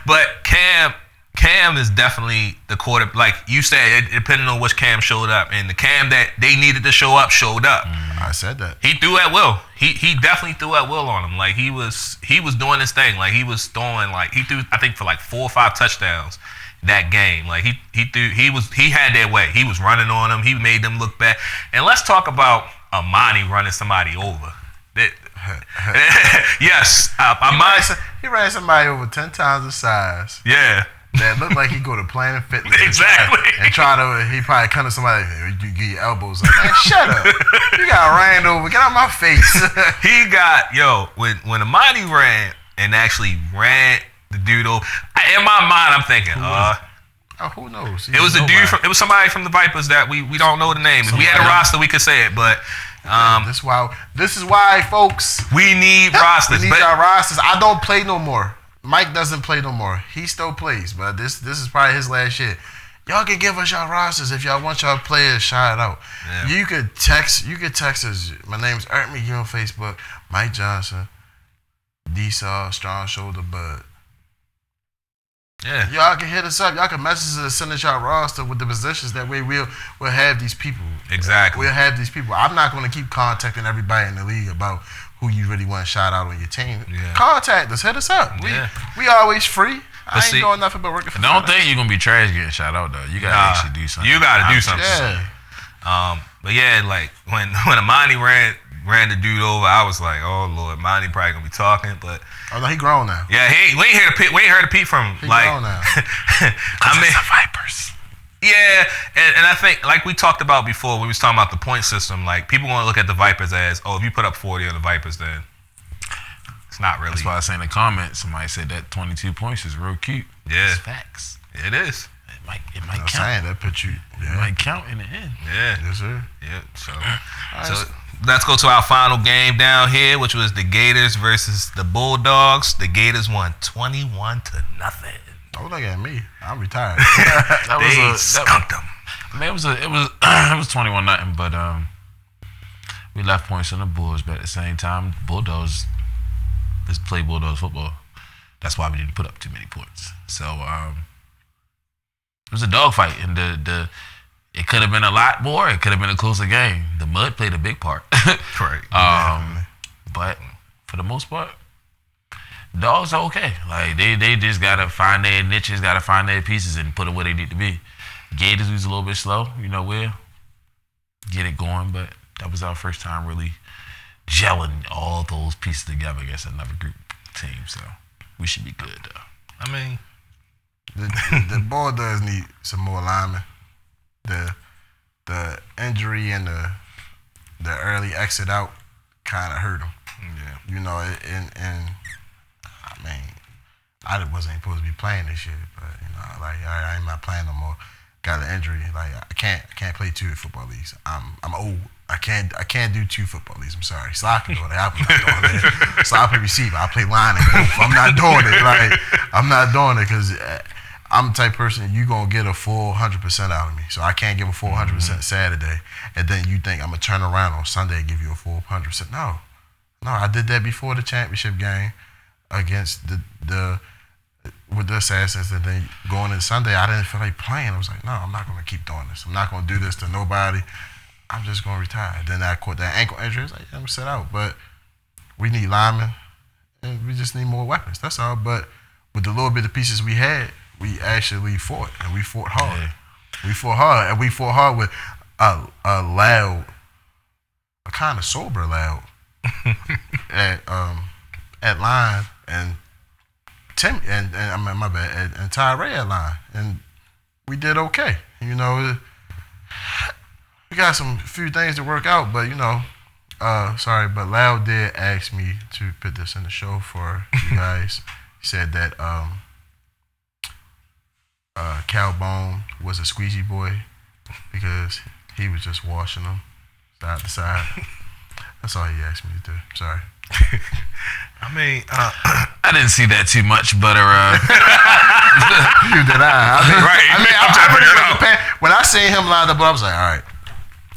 but Cam is definitely the quarter. Like you said, depending on which Cam showed up, and the Cam that they needed to show up showed up. I said that. He threw at will. He definitely threw at will on him. Like he was doing his thing. Like he was throwing. Like he threw, I think, for like 4 or 5 touchdowns that game. Like he threw. He had their way. He was running on them. He made them look bad. And let's talk about Amani running somebody over. Yes, he ran somebody over 10 times the size. Yeah. That looked like he go to Planet Fitness. Exactly. He probably come to somebody, you get your elbows up. Man, shut up. You got ran over. Get out my face. He got, when Amani ran and actually ran the dude over, in my mind, I'm thinking, who knows? It was a dude it was somebody from the Vipers that we don't know the name. If we had a roster, we could say it, but this is why, folks. We need rosters. We need our rosters. I don't play no more. Mike doesn't play no more. He still plays, but this is probably his last year. Y'all can give us y'all rosters if y'all want y'all players shout out. Yeah. You could text us. My name's Ert McGee on Facebook. Mike Johnson, D-Saw, Strong Shoulder Bud. Yeah. Y'all can hit us up. Y'all can message us, send us y'all roster with the positions. That way we'll have these people. Exactly. We'll have these people. I'm not going to keep contacting everybody in the league about who you really want to shout out on your team. Yeah. Contact us. Hit us up. We always free. I ain't doing nothing but working for I don't think you're going to be trash getting shout out, though. You got to actually do something. You got to do something. Yeah. But yeah, like when Amani ran the dude over, I was like, oh Lord, Amani probably gonna be talking, but no, he grown now. Yeah, we ain't heard a peep from him. He grown now. I mean, the Vipers. Yeah, and I think like we talked about before, we was talking about the point system. Like people want to look at the Vipers as, oh, if you put up 40 on the Vipers, then it's not really. That's why I was saying in the comments, somebody said that 22 points is real cute. Yeah, it's facts. It is. It might count. That put you. It might count in the end. Yeah. Yes, sir. Yeah. So let's go to our final game down here, which was the Gators versus the Bulldogs. The Gators won 21-0. Don't look at me. I'm retired. They skunked them. I mean, it was 21-0, but we left points on the Bulls. But at the same time, Bulldogs just play Bulldogs football. That's why we didn't put up too many points. So it was a dogfight, and it could have been a lot more. It could have been a closer game. The mud played a big part. Right. But for the most part, dogs are okay. Like they just gotta find their niches, gotta find their pieces, and put it where they need to be. Gators was a little bit slow. We'll get it going, but that was our first time really gelling all those pieces together against another group team. So we should be good, though. I mean, the ball does need some more linemen. The injury and the early exit out kind of hurt him. Yeah. And I mean, I wasn't supposed to be playing this year, but I'm not playing no more. Got an injury. Like I can't play 2 football leagues. I'm old. I can't do 2 football leagues. I'm sorry. Slot can do it. I'm not doing it. Slot play receiver. I play line and both. I'm not doing it. Like I'm not doing it because I'm the type of person you gonna get a full 100% out of me. So I can't give a full 100% Saturday, and then you think I'm gonna turn around on Sunday and give you a full 100%. No, I did that before the championship game against with the Assassins, and then going into Sunday, I didn't feel like playing. I was like, no, I'm not gonna keep doing this. I'm not gonna do this to nobody. I'm just gonna retire. Then I caught that ankle injury. I was like, I'm gonna sit out. But we need linemen, and we just need more weapons. That's all. But with the little bit of pieces we had, we actually fought, and we fought hard. Yeah. We fought hard, and we fought hard with a loud, a kind of sober loud at line, and Tim and I mean, my bad, and Tyree at line, and we did okay. You know, we got some few things to work out, but you know, sorry, but Loud did ask me to put this in the show for you guys. He said that Calbone was a squeegee boy because he was just washing them side to side. That's all he asked me to do. Sorry. I mean, I didn't see that too much, but you did right. When I seen him lined up, I was like, all right.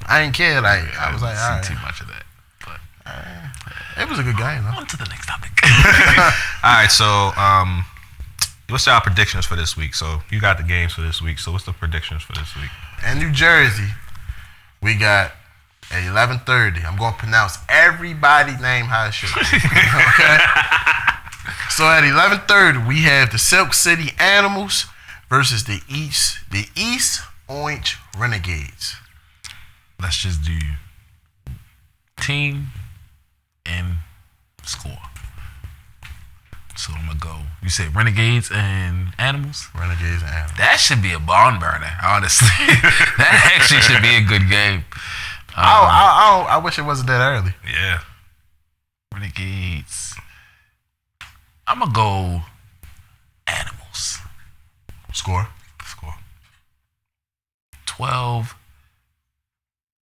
I didn't care. Like I was like, all right. Too much of that. But it was a good game, though. On to the next topic. All right, so what's our predictions for this week? So you got the games for this week. So what's the predictions for this week? In New Jersey, we got at 11:30. I'm going to pronounce everybody's name how it should be. Okay? So at 11:30, we have the Silk City Animals versus the East Orange Renegades. Let's just do team and score. So I'm gonna go. You said Renegades and Animals? Renegades and Animals. That should be a barn burner, honestly. That actually should be a good game. I wish it wasn't that early. Yeah. Renegades. I'm gonna go Animals. Score.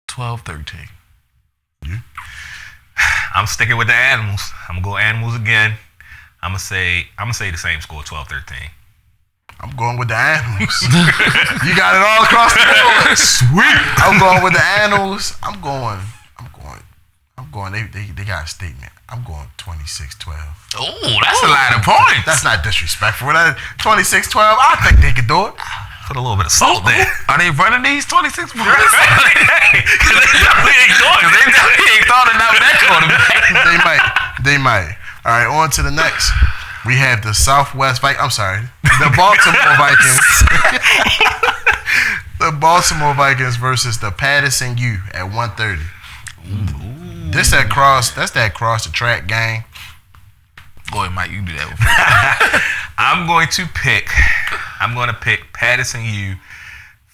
12-13. You? I'm sticking with the Animals. I'm gonna go Animals again. I'm gonna say the same score, 12-13. I'm going with the Animals. You got it all across the board. Sweet. I'm going with the Animals. I'm going. They got a statement. I'm going 26-12. Oh, that's a lot of points. That's not disrespectful. That 26-12. I think they could do it. Put a little bit of salt there. Are they running these 26 points? Because they definitely ain't doing it. They definitely ain't thought enough of that quarterback. They might. All right, on to the next. We have the the Baltimore Vikings. The Baltimore Vikings versus the Patterson U at 1:30. That's that cross the track game. Go ahead, Mike, you do that one. I'm going to pick Patterson U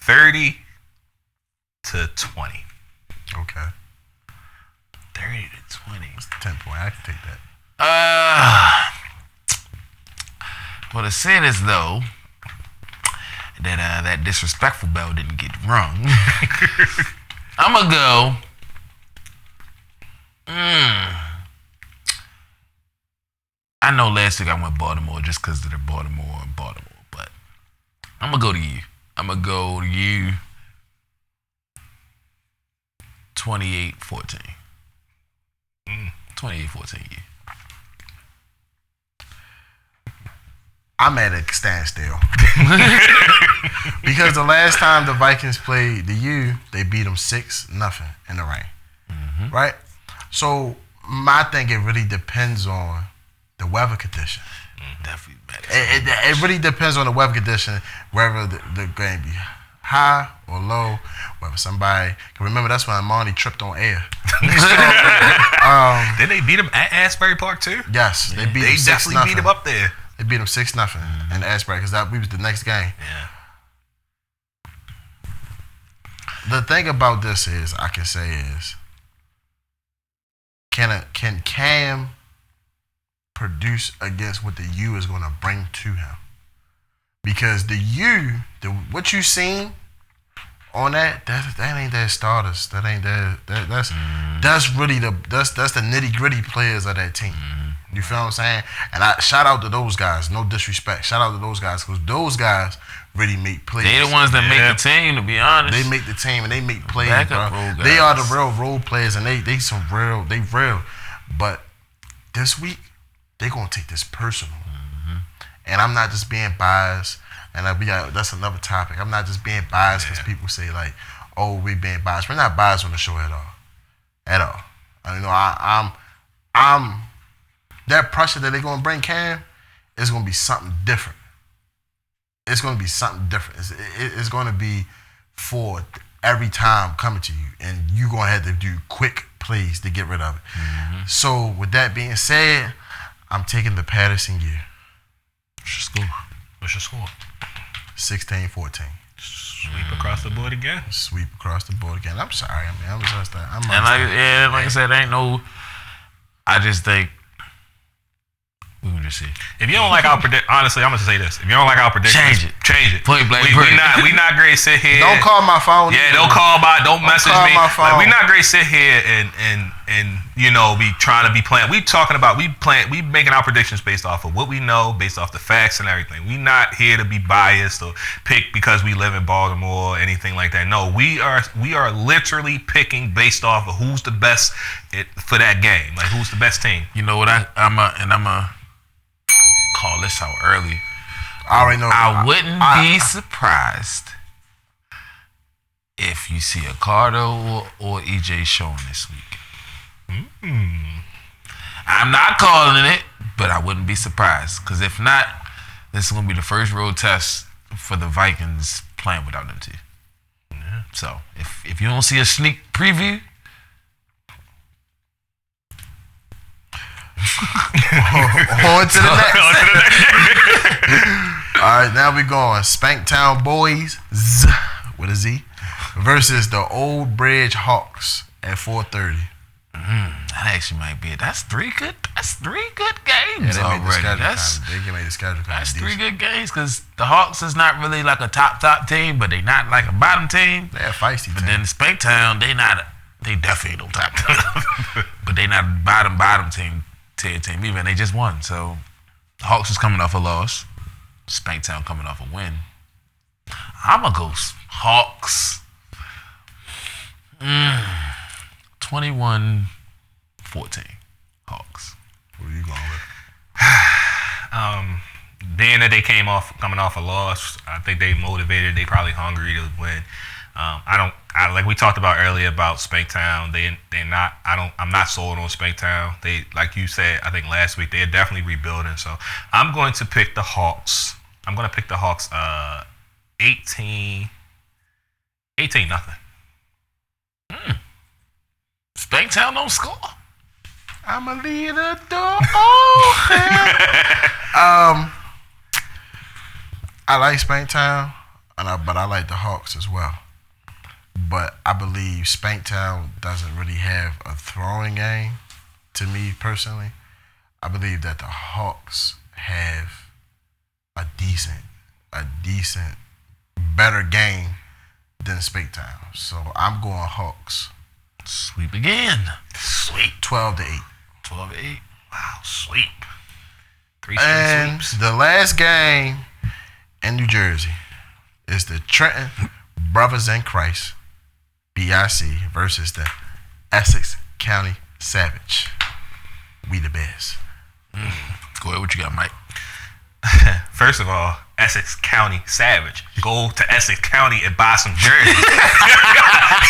30-20. Okay. 30-20. What's the 10-point? I can take that. Well, to say this though, that disrespectful bell didn't get rung. I'm gonna go. I know last week I went Baltimore just because they're Baltimore, but I'm gonna go to you. I'm gonna go to you. 28-14. 28-14. You. I'm at a standstill. Because the last time the Vikings played the U, they beat them 6-0 in the rain. Mm-hmm. Right? So my thing, it really depends on the weather condition. Definitely better. It really depends on the weather condition, whether the game be high or low, whether somebody can remember. That's when Monty tripped on air. Did they beat him at Asbury Park too? Yes, they beat him 6-0. They definitely beat him up there. They beat him 6-0 in Asbury because we was the next game. Yeah. The thing about this is, I can say is, can Cam produce against what the U is going to bring to him? Because the U, what you seen on that ain't their starters. That ain't their that's really that's the nitty gritty players of that team. You feel what I'm saying? And I shout out to those guys. No disrespect. Shout out to those guys because those guys really make plays. They the ones that make the team, to be honest. They make the team and they make plays, Backup bro. role guys. They are the real role players and they real. But this week, they gonna take this personal. Mm-hmm. And I'm not just being biased. And that's another topic. I'm not just being biased because people say like, "Oh, we being biased." We're not biased on the show at all. You know, I'm that pressure that they're gonna bring Cam it's gonna be something different. It's gonna be something different. It's gonna be for every time coming to you, and you gonna have to do quick plays to get rid of it. Mm-hmm. So with that being said, I'm taking the Patterson gear. What's your score? 16-14. Sweep across the board again. Sweep across the board again. I'm sorry. I mean, I'm just. And like I said, ain't no. I just think we can just see. If you don't like our prediction, honestly, I'm gonna say this: if you don't like our prediction, change it. Point blank. We not great sit here. Don't call my phone. Yeah, don't message call me. my phone. Like, we not great sit here and you know, be trying to be playing. We talking about we making our predictions based off of what we know, based off the facts and everything. We not here to be biased or pick because we live in Baltimore or anything like that. No, we are literally picking based off of who's the best for that game. Like, who's the best team. You know what? I'm a call this out early. I already know. I wouldn't be surprised if you see a Cardo or EJ showing this week. I'm not calling it, but I wouldn't be surprised. Because if not, this is going to be the first road test for the Vikings playing without them two. Yeah. So if you don't see a sneak preview, on to the next. All right, now we're going Spanktown Boys with a Z versus the Old Bridge Hawks at 4:30. That actually might be it. That's three good games Yeah, already. They can make the schedule kind That's of three decent. good games because the Hawks is not really like a top team, but they not like a bottom team. They're a feisty But team. then Spanktown, they definitely don't top team. But they not bottom team even. They just won. So the Hawks is coming off a loss. Spanktown coming off a win. I'ma go Hawks. 21-14 Hawks. Where are you going with? Being that they coming off a loss, I think they motivated. They probably hungry to win. Like we talked about earlier about Spanktown. I'm not sold on Spanktown. They, like you said, I think last week, they're definitely rebuilding. So I'm going to pick the Hawks. I'm going to pick the Hawks 18-0. Spanktown don't score. I'ma leave the door open. I like Spanktown, but I like the Hawks as well. But I believe Spanktown doesn't really have a throwing game. To me personally, I believe that the Hawks have a decent, better game than Spanktown. So I'm going Hawks. Sweep again. Sweep. 12-8. 12-8. Wow, sweep. 3 And sweeps. the last game in New Jersey is the Trenton Brothers in Christ, BIC, versus the Essex County Savage. We the best. Go ahead, what you got, Mike? First of all, Essex County Savage. Go to Essex County and buy some jerseys.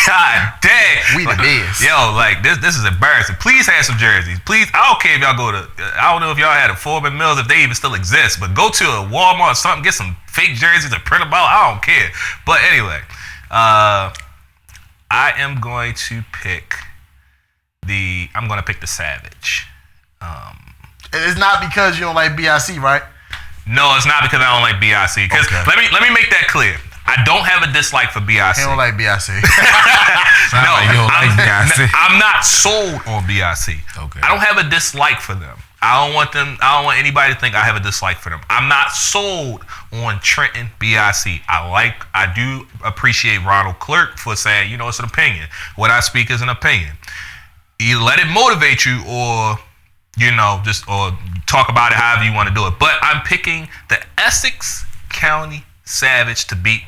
God dang. We the best. Yo, like this is embarrassing. Please have some jerseys. Please, I don't care if y'all go to, I don't know if y'all had a Foreman Mills, if they even still exist, but go to a Walmart or something, get some fake jerseys and print them out. I don't care. But anyway, I am going to pick the Savage. It's not because you don't like BIC, right? No, it's not because I don't like BIC. Because Okay. let me make that clear. I don't have a dislike for BIC. He don't like BIC. No, like you don't like BIC. I'm not sold on BIC. Okay. I don't have a dislike for them. I don't want anybody to think I have a dislike for them. I'm not sold on Trenton BIC. I do appreciate Ronald Clerk for saying, it's an opinion. What I speak is an opinion. You let it motivate you, or or talk about it however you want to do it. But I'm picking the Essex County Savage to beat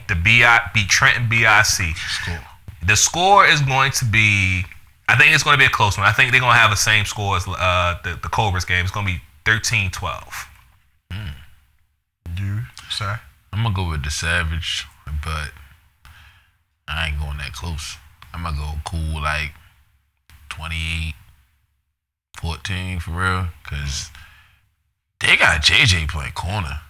Trenton BIC. The score is going to be, I think it's going to be a close one. I think they're going to have the same score as the Cobras game. It's going to be 13-12. You, sir? I'm going to go with the Savage, but I ain't going that close. I'm going to go cool, like 28-14 for real, because They got JJ playing corner.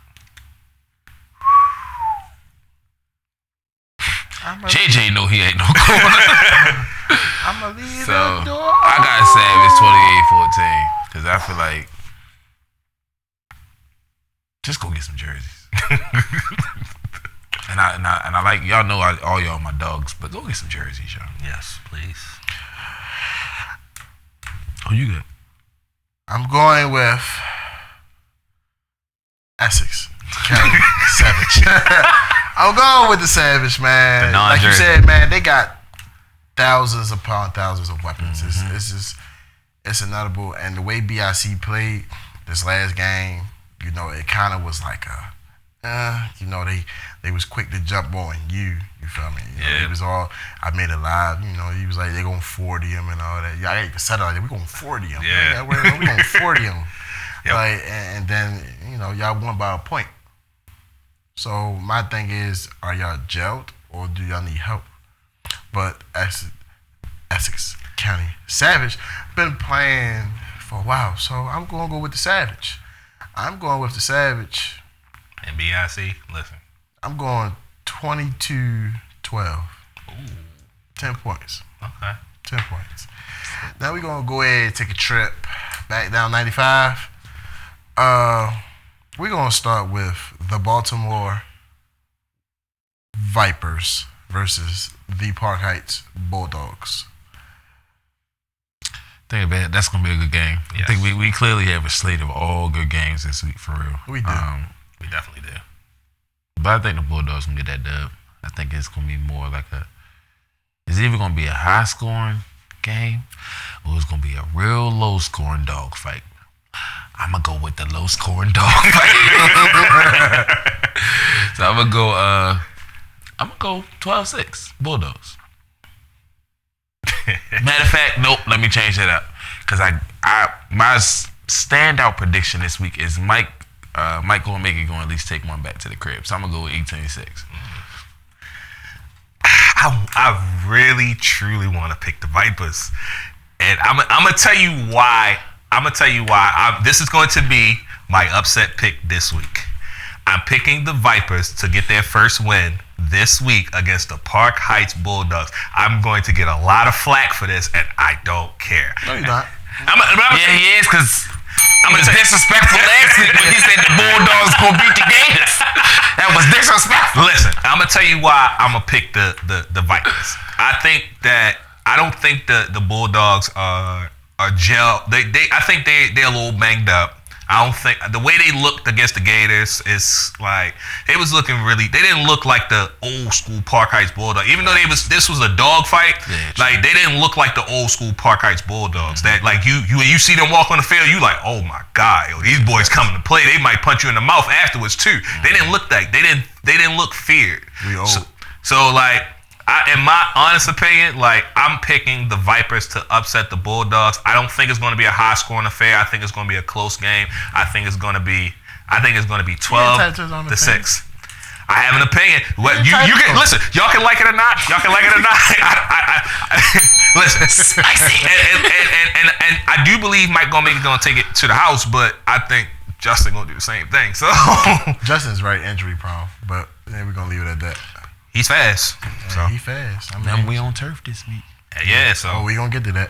JJ know he ain't no corner. I'ma leave So that door. I got Savage 28-14 because I feel like just go get some jerseys. and I like y'all know all y'all my dogs, but go get some jerseys, y'all. Yes, please. Who you got? I'm going with Essex. County Savage. I'm going with the Savage, man. The Like you non-jersey. said, man, they got thousands upon thousands of weapons. It's another bull. And the way BIC played this last game, you know, it kind of was like you know, they was quick to jump on you. You feel me? You know, it was all, I made it live. You know, he was like, they gonna 40 him and all that. Yeah, I even said it like that. We gonna 40 him. Yeah. We gonna 40 him. Yep. Like, and then, you know, y'all won by a point. So my thing is, are y'all gelled or do y'all need help? But Essex County Savage been playing for a while, so I'm gonna go with the Savage. I'm going with the Savage. And BIC, listen. I'm going 22-12. Ooh. 10 points. Okay. 10 points. Now we're gonna go ahead and take a trip back down 95. We're gonna start with the Baltimore Vipers versus the Park Heights Bulldogs. Think about it. That's gonna be a good game. Yes. I think we clearly have a slate of all good games this week for real. We do. We definitely do. But I think the Bulldogs gonna get that dub. I think it's gonna be more like it's either gonna be a high scoring game or it's gonna be a real low scoring dog fight. I'm gonna go with the low scoring dog fight. So I'm gonna go 12-6 Bulldogs. Matter of fact, nope, let me change that up. Cause my standout prediction this week is Mike gonna make it go at least take one back to the crib. So I'm gonna go with 18-6. I really, truly want to pick the Vipers, and I'm gonna tell you why. This is going to be my upset pick this week. I'm picking the Vipers to get their first win this week against the Park Heights Bulldogs. I'm going to get a lot of flack for this, and I don't care. No, you're not. Yeah, he is, because he was disrespectful last week when he said the Bulldogs gonna beat the Gators. That was disrespectful. Listen, I'm gonna tell you why I'm gonna pick the Vipers. I don't think the Bulldogs are gel. I think they're a little banged up. I don't think the way they looked against the Gators is like they was looking really. They didn't look like the old school Park Heights Bulldogs. Even though this was a dog fight, like they didn't look like the old school Park Heights Bulldogs. That like you see them walk on the field, you like, oh my God, yo, these boys coming to play. They might punch you in the mouth afterwards too. They didn't look like they didn't look feared. We old. So like. In my honest opinion, like I'm picking the Vipers to upset the Bulldogs. I don't think it's going to be a high-scoring affair. I think it's going to be a close game. I think it's going to be 12-6. I have an opinion. What you can listen. Y'all can like it or not. Listen, and I do believe Mike gonna take it to the house, but I think Justin gonna do the same thing. So Justin's right injury prone, but then we're gonna leave it at that. he's fast. So He fast. I mean, And we on turf this week. yeah. So we gonna get to that.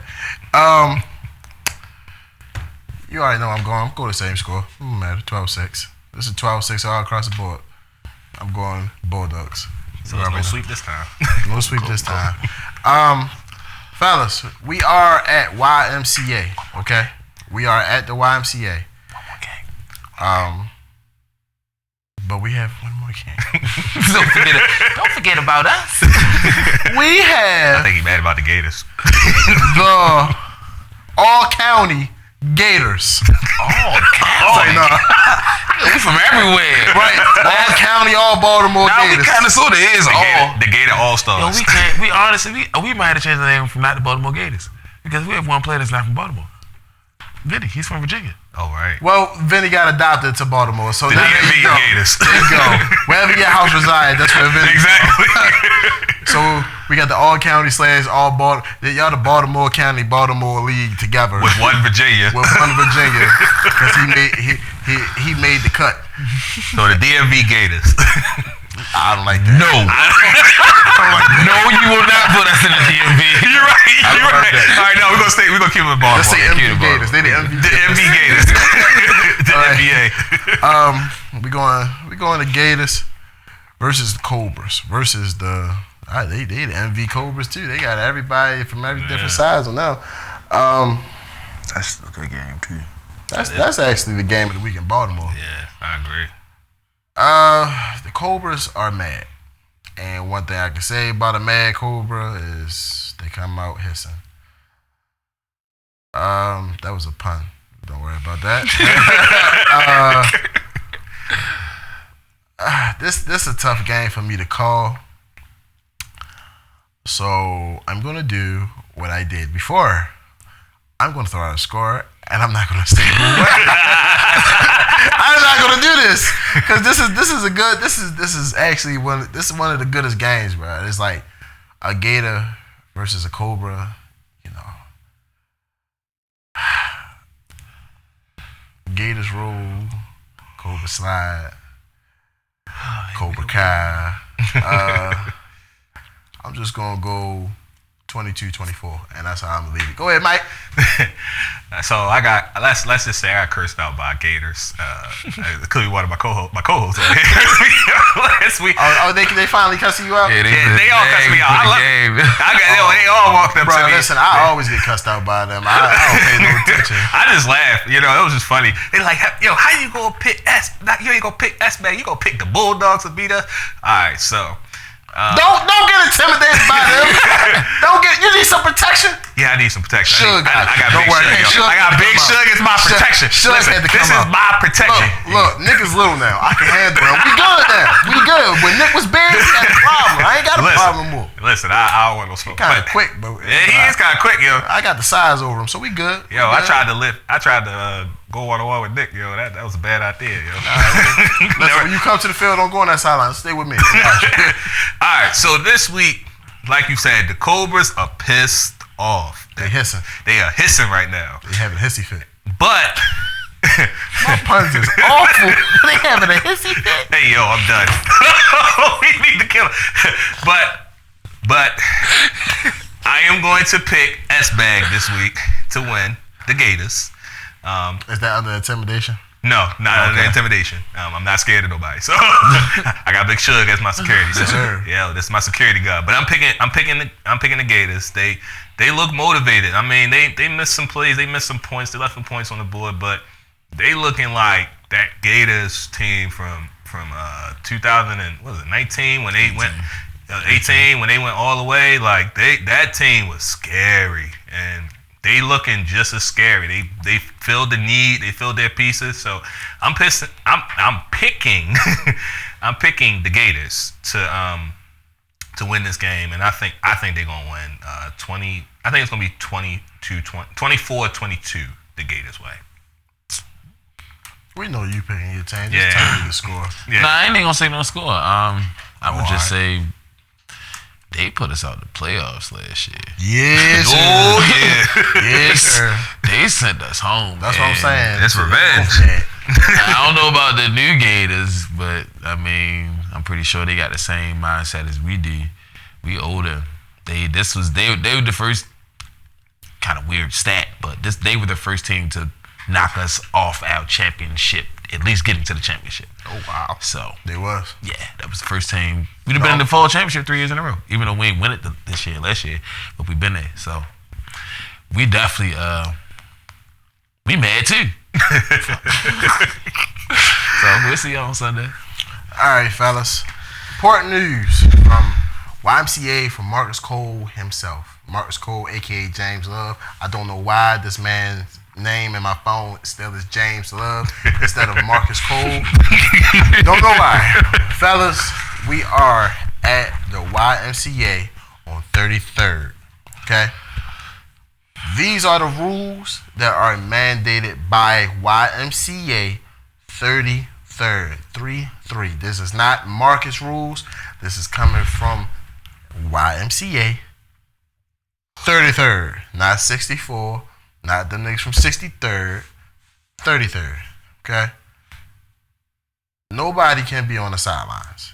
You already know I'm going the same score. Doesn't matter. 12-6. This is 12-6 all across the board. I'm going Bulldogs. So it's no sweep this time. No sweep this time. Fellas, we are at YMCA. Okay, we are at the YMCA. But we have one more game. Don't forget about us. We have I think he's mad about the Gators. the all-county Gators. Oh, Like, no, we from everywhere. right? All county, all Baltimore Now we Gators. kind of sort of is all. The Gator All Yo, Stars. we can't. We honestly, we might have changed the name from not the Baltimore Gators because we have one player that's not from Baltimore. Vinny, he's from Virginia. Oh right. Well, Vinny got adopted to Baltimore, so The there you DMV go. Gators. There you go. Wherever your house resides, that's where Vinny. Exactly. So So we got the all county / all Baltimore. Y'all the Baltimore County Baltimore League together with one Virginia. Because he made the cut. So the DMV Gators. I don't like that. No. No, you will not put us in the DMV. You're right. All right, no, we're gonna keep it in Baltimore. Let's say MV Gators. They the MV Gators. The NBA. We going to Gators versus the Cobras versus the they the MV Cobras too. They got everybody from every different size on now. That's a good game too. That's actually the game of the week in Baltimore. Yeah, I agree. The Cobras are mad. And one thing I can say about a mad Cobra is they come out hissing. That was a pun. Don't worry about that. This is a tough game for me to call. So I'm gonna do what I did before. I'm gonna throw out a score, and I'm not gonna say who won. I'm not gonna do this because this is actually one of the goodest games, bro. It's like a gator versus a cobra, you know. Gators roll, cobra slide, cobra kai. I'm just gonna go 22-24, and that's how I'm gonna leave it. Go ahead, Mike. So I got let's just say I got cursed out by Gators. Clearly one of my co-hosts. Last week. Oh, they finally cussing you out? Yeah, they all cussed me out. They all walked up to me. Listen, I always get cussed out by them. I don't pay no attention. I just laughed. You know, it was just funny. They like, yo, how you gonna pick S? You ain't gonna pick S man. You gonna pick the Bulldogs to beat us? All right, so. Don't get intimidated by them. You need some protection. Yeah, I need some protection. Suge, I got big Suge. I got big Suge. It's my protection. Listen, this is my protection. Look, Nick is little now. I can handle him. We good now. We good. When Nick was big, he had a problem. I ain't got a problem more. Listen, I don't want no smoke. Kind of quick, but yeah, he is kind of quick, yo. I got the size over him, so we good. Yo, I tried to go one-on-one with Nick, yo. That was a bad idea, yo. Listen, when you come to the field, don't go on that sideline. Stay with me. All right, so this week, like you said, the Cobras are pissed off. They hissing. They are hissing right now. They having a hissy fit. But my puns is awful. They having a hissy fit. Hey, yo, I'm done. We need to kill him. But I am going to pick S-Bag this week to win the Gators. Is that under intimidation? No, not under intimidation. I'm not scared of nobody. So I got Big Suge as my security. So, yeah, this is my security guard. But I'm picking the Gators. They look motivated. I mean, they missed some plays, they missed some points, they left some points on the board, but they looking like that Gators team from 2019 when they went 18 when they went all the way. Like that team was scary, and they looking just as scary. They filled the need. They filled their pieces. So I'm picking I'm picking the Gators to win this game, and I think they're gonna win 20. I think it's gonna be 24-22 the Gators way. We know you picking your team. Just tell me the score. Yeah. Nah, I ain't gonna say no score. I would just say they put us out the playoffs last year. Yes. Oh yeah. Yes, sir. They sent us home. That's what I'm saying. It's revenge. I don't know about the new Gators, but I mean, I'm pretty sure they got the same mindset as we do. We older. They were the first, kind of weird stat, but they were the first team to knock us off our championship, at least getting to the championship. Oh wow! So they was. Yeah, that was the first team. We'd have been in the fall championship 3 years in a row, even though we ain't win it last year, but we've been there. So we definitely we mad too. So we'll see y'all on Sunday. All right, fellas. Important news from YMCA from Marcus Cole himself. Marcus Cole, aka James Love. I don't know why this man's name in my phone still is James Love instead of Marcus Cole. Don't know why. Fellas, we are at the YMCA on 33rd. Okay? These are the rules that are mandated by YMCA 33rd. 3-3. This is not Marcus rules. This is coming from YMCA 33rd, not 64, not the niggas from 63rd, 33rd. Okay? Nobody can be on the sidelines.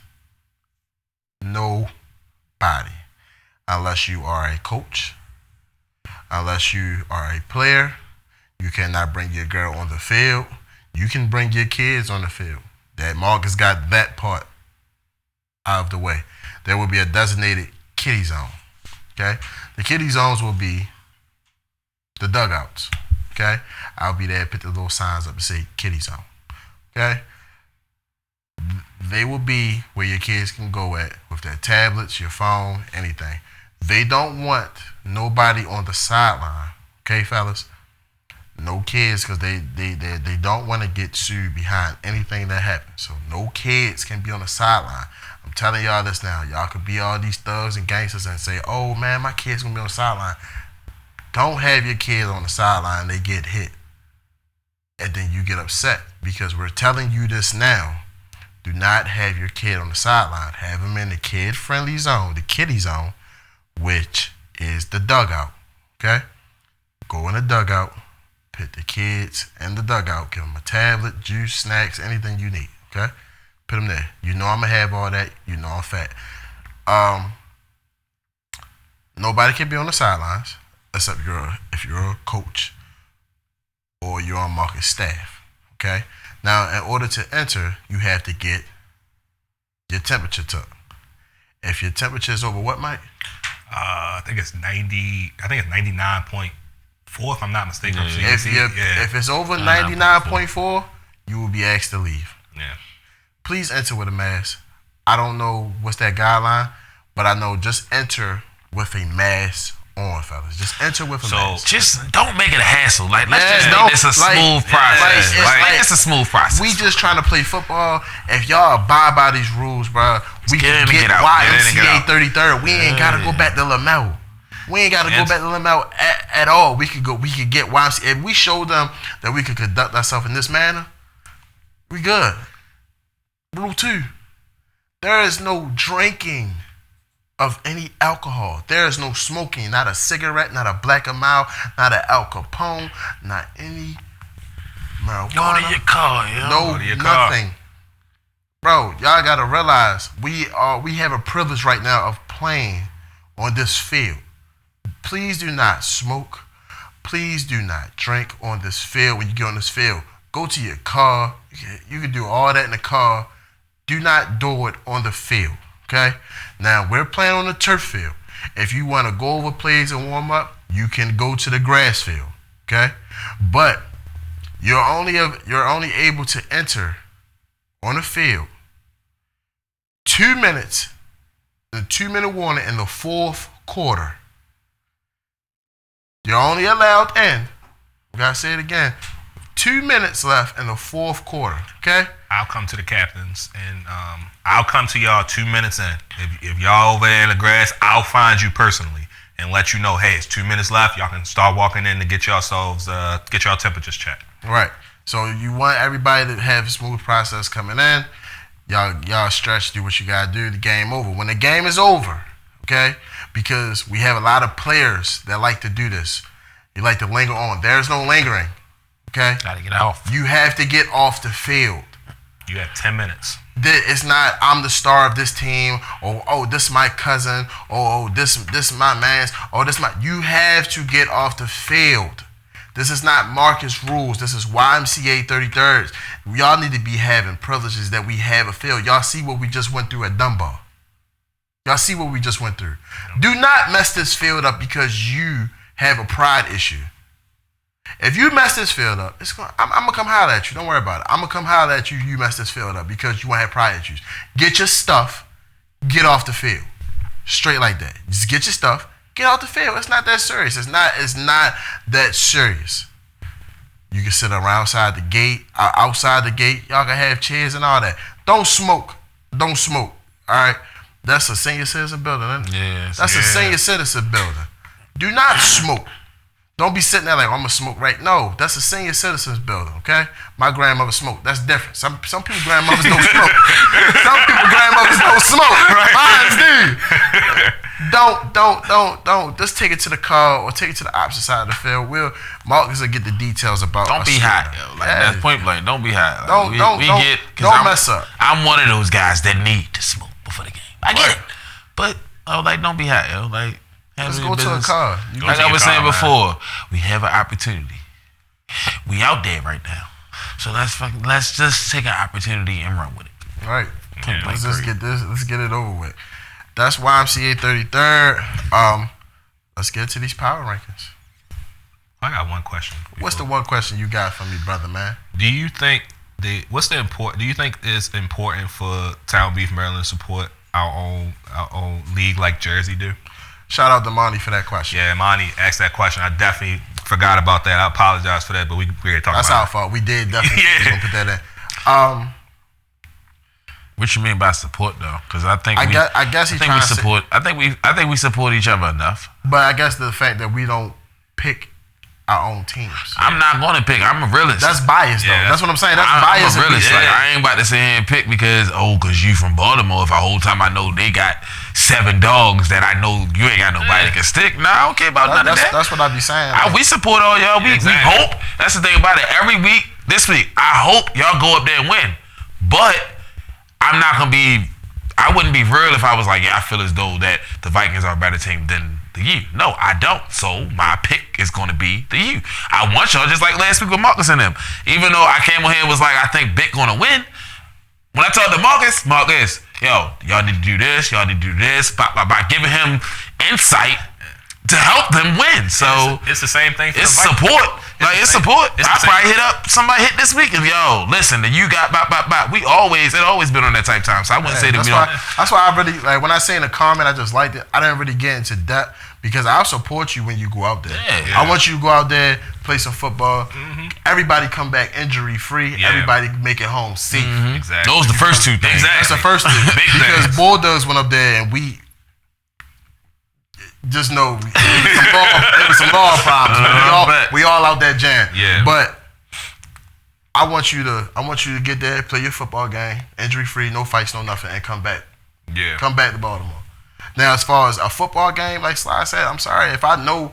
Nobody. Unless you are a coach, unless you are a player, you cannot bring your girl on the field. You can bring your kids on the field. That Marcus got that part out of the way. There will be a designated kiddie zone. Okay? The kiddie zones will be the dugouts. Okay? I'll be there, put the little signs up and say kiddie zone. Okay? They will be where your kids can go at with their tablets, your phone, anything. They don't want nobody on the sideline. Okay, fellas? No kids, because they don't want to get sued behind anything that happens. So no kids can be on the sideline. I'm telling y'all this now. Y'all could be all these thugs and gangsters and say, oh man, my kid's gonna be on the sideline. Don't have your kids on the sideline, they get hit. And then you get upset because we're telling you this now. Do not have your kid on the sideline. Have them in the kid-friendly zone, the kiddie zone, which is the dugout. Okay? Go in the dugout. Put the kids in the dugout. Give them a tablet, juice, snacks, anything you need. Okay? Put them there. You know I'm going to have all that. You know I'm fat. Nobody can be on the sidelines except if you're a coach or you're on Marcus' staff. Okay? Now, in order to enter, you have to get your temperature took. If your temperature is over what, Mike? I think it's 90. I think it's 99.4 if I'm not mistaken. If it's over 99.4, you will be asked to leave. Yeah. Please enter with a mask. I don't know what's that guideline, but I know just enter with a mask on, fellas. Just enter with a mask. Just don't make it a hassle. Like, let's just make this a smooth process. It's a smooth process. We just trying to play football. If y'all abide by these rules, bro, we can get YMCA 33rd. We ain't gotta go back to Lamel. We ain't gotta go back to Lamel at all. We could get YMCA. If we show them that we could conduct ourselves in this manner, we good. Rule 2. There is no drinking of any alcohol. There is no smoking, not a cigarette, not a Black and Mild, not an Al Capone, not any marijuana. Go to your car, yo. No, nothing. Bro, y'all gotta realize we have a privilege right now of playing on this field. Please do not smoke. Please do not drink on this field when you get on this field. Go to your car. You can do all that in the car. Do not do it on the field. Okay? Now, we're playing on the turf field. If you want to go over plays and warm up, you can go to the grass field. Okay? But you're only able to enter on the field 2 minutes, the 2-minute warning in the fourth quarter. You're only allowed in. We gotta say it again. 2 minutes left in the fourth quarter. Okay? I'll come to the captains and I'll come to y'all 2 minutes in. If y'all over there in the grass, I'll find you personally and let you know, hey, it's 2 minutes left. Y'all can start walking in to get yourselves, get y'all temperatures checked. Right. So you want everybody to have a smooth process coming in. Y'all stretch, do what you gotta do. The game over. When the game is over, okay? Because we have a lot of players that like to do this. You like to linger on. There's no lingering. Okay? Gotta get off. You have to get off the field. You have 10 minutes. It's not I'm the star of this team, or oh this my cousin, or oh this my man's, or this my. You have to get off the field. This is not Marcus rules. This is YMCA 33rds. Y'all need to be having privileges that we have a field. Y'all see what we just went through at Dunbar. Y'all see what we just went through. Do not mess this field up because you have a pride issue. If you mess this field up, I'm going to come holler at you. Don't worry about it. I'm going to come holler at you. You mess this field up because you want to have pride issues. Get your stuff. Get off the field. Straight like that. Just get your stuff. Get off the field. It's not that serious. It's not that serious. You can sit around outside the gate. Outside the gate, y'all can have chairs and all that. Don't smoke. Don't smoke. All right? That's a senior citizen building, isn't it? Yes. That's a senior citizen building. Do not smoke. Don't be sitting there like, I'm going to smoke right. No, that's a senior citizens building, okay? My grandmother smoked. That's different. Some people's grandmothers don't smoke. Some people's grandmothers don't smoke. Mine do. Don't. Just take it to the car or take it to the opposite side of the field. Marcus will get the details about. Don't be hot, yo. Like that's point blank. Don't be hot. Like, don't mess up. I'm one of those guys that need to smoke before the game. I get it, but don't be hot, yo. Like let's go to a car. Like I was saying before, we have an opportunity. We out there right now, so let's just take an opportunity and run with it. Right. Let's just get this. Let's get it over with. That's YMCA 33rd. Let's get to these power rankings. I got one question. What's the one question you got for me, brother, man? Do you think do you think it's important for Townbeef Maryland to support our own league like Jersey do? Shout out to Monty for that question. Yeah, Monty asked that question. I definitely forgot about that. I apologize for that, but we talking about That's our fault. We did definitely gonna put that in. What you mean by support though? Because I think we support each other enough. But I guess the fact that we don't pick our own teams. I'm not going to pick. I'm a realist. That's biased though. That's what I'm saying. That's biased. I'm a realist. Like, I ain't about to sit here and pick because you from Baltimore. If a whole time I know they got 7 dogs that I know you ain't got nobody that can stick. Nah, I don't care about none of that. That's what I be saying. We support all y'all. We hope. That's the thing about it. Every week, this week, I hope y'all go up there and win. But I'm not gonna be. I wouldn't be real if I was like, yeah, I feel as though that the Vikings are a better team than the U. No, I don't. So my pick is gonna be the U. I want y'all just like last week with Marcus and them. Even though I came on here and was like, I think Bick gonna win. When I talked to Marcus, yo, y'all need to do this, y'all need to do this, by giving him insight to help them win. So it's the same thing for it's the support. It's support. I probably hit up somebody hit this week and yo, listen, you got it always been on that type of time. So I wouldn't say that that's why I really like when I say in the comment I just liked it. I didn't really get into depth because I'll support you when you go out there. Yeah. I want you to go out there, play some football. Everybody come back injury free. Yeah. Everybody make it home safe. Exactly. Those are the first two things. Exactly. That's the first thing. Because Bulldogs went up there and we just know it was some law problems. We all out that jam. Yeah. But I want you to get there, play your football game, injury free, no fights, no nothing, and come back. Yeah. Come back to Baltimore. Now, as far as a football game, like Sly said, I'm sorry if I know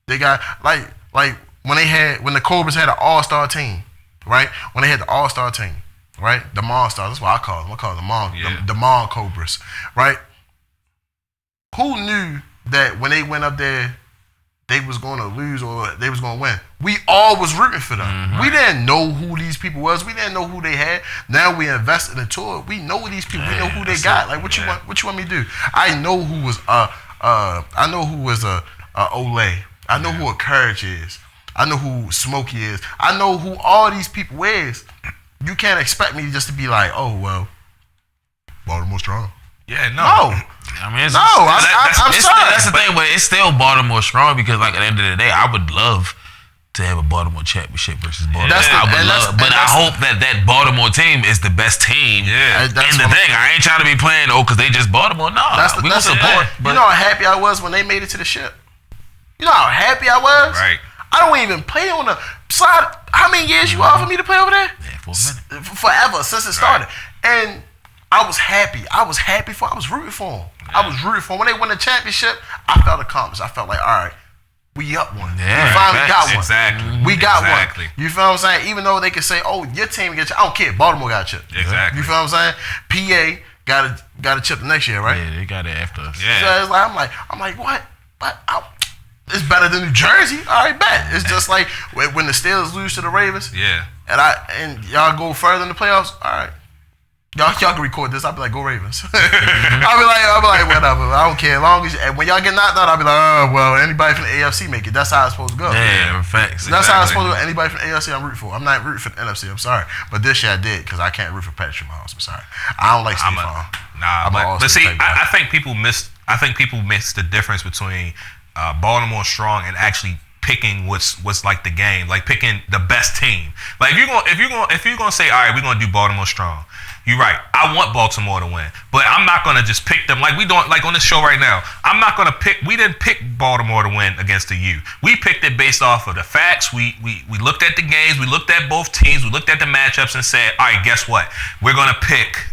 they got like when the Cobras had an all-star team, right? When they had the all-star team, right? The Monstars, that's what I call them. I call them the Mon Cobras, right? Who knew that when they went up there, they was going to lose or they was going to win? We all was rooting for them. We didn't know who these people was. We didn't know who they had. Now we invested into it. We know these people. We know who they got. Like what you want me to do? I know who was Olay. I know who a Courage is. I know who Smokey is. I know who all these people is. You can't expect me just to be like, oh well, Baltimore strong. Yeah, no. I'm sorry. That's the thing, but it's still Baltimore strong because, like, at the end of the day, I would love to have a Baltimore championship versus Baltimore. I hope that Baltimore team is the best team. Yeah, and the thing, I ain't trying to be playing because they just Baltimore. No, we gonna support. You know how happy I was when they made it to the ship. You know how happy I was. Right. I don't even play on the side. How many years you offered me to play over there? Yeah, for a minute. Forever since it started, and I was happy. I was rooting for them. I was rooting for them. When they won the championship, I felt accomplished. I felt like, all right, we up one. Yeah, we finally got one. Exactly. We got one. You feel what I'm saying? Even though they can say, oh, your team gets I don't care. Baltimore got a chip. Exactly. You feel what I'm saying? PA got a chip the next year, right? Yeah, they got it after us. Yeah. So it's like, I'm like, what? It's better than New Jersey. All right, bet. It's just like when the Steelers lose to the Ravens. Yeah. And y'all go further in the playoffs. All right. Y'all can record this. I'll be like, go Ravens. I'll be like, whatever. I don't care. As long as when y'all get knocked out, I'll be like, oh well, anybody from the AFC make it. That's how it's supposed to go. Yeah, facts. That's how it's supposed to go. Anybody from the AFC, I'm rooting for. I'm not rooting for the NFC. I'm sorry, but this year I did because I can't root for Patrick Mahomes. I'm sorry. I don't like Steve Farm. But see, I think people miss the difference between Baltimore strong and actually picking what's like the game, like picking the best team. Like if you're gonna say, all right, we're gonna do Baltimore strong. You're right. I want Baltimore to win, but I'm not gonna just pick them like we don't like on this show right now. I'm not gonna pick. We didn't pick Baltimore to win against the U. We picked it based off of the facts. We looked at the games. We looked at both teams. We looked at the matchups and said, all right, guess what? We're gonna pick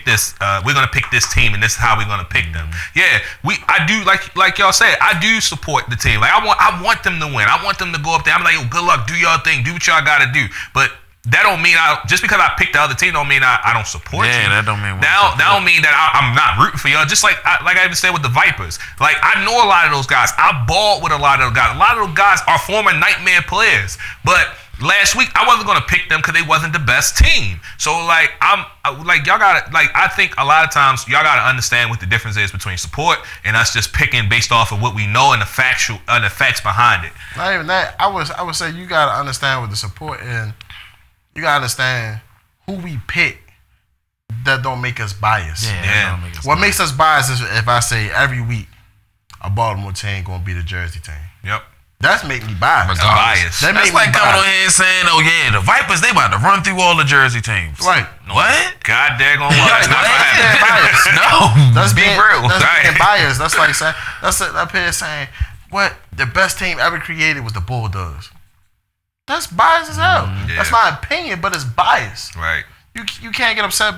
this. We're gonna pick this team, and this is how we're gonna pick them. Yeah, I do like y'all said. I do support the team. Like I want them to win. I want them to go up there. I'm like, yo, good luck. Do y'all thing. Do what y'all gotta do. But that don't mean just because I picked the other team don't mean I don't support you. Yeah, that don't mean that don't mean that I'm not rooting for y'all. Just like I even said with the Vipers. Like I know a lot of those guys. I balled with a lot of those guys. A lot of those guys are former nightmare players. But last week I wasn't gonna pick them because they wasn't the best team. So like y'all gotta I think a lot of times y'all gotta understand what the difference is between support and us just picking based off of what we know and the facts behind it. Not even that. I would say you gotta understand what the support and you gotta understand who we pick. That don't make us biased. Yeah. What makes us biased is if I say every week a Baltimore team gonna beat a Jersey team. Yep. That's make me biased. Biased. That That's make like me coming on biased. here and saying, "Oh yeah, the Vipers they about to run through all the Jersey teams." Right. What? God daggone what? It's not gonna happen. Biased. No. That's Be being, real. That's Right. being biased. That's like saying up here saying what the best team ever created was the Bulldogs. That's biased as hell. Yeah. That's my opinion, but it's biased. Right. You can't get upset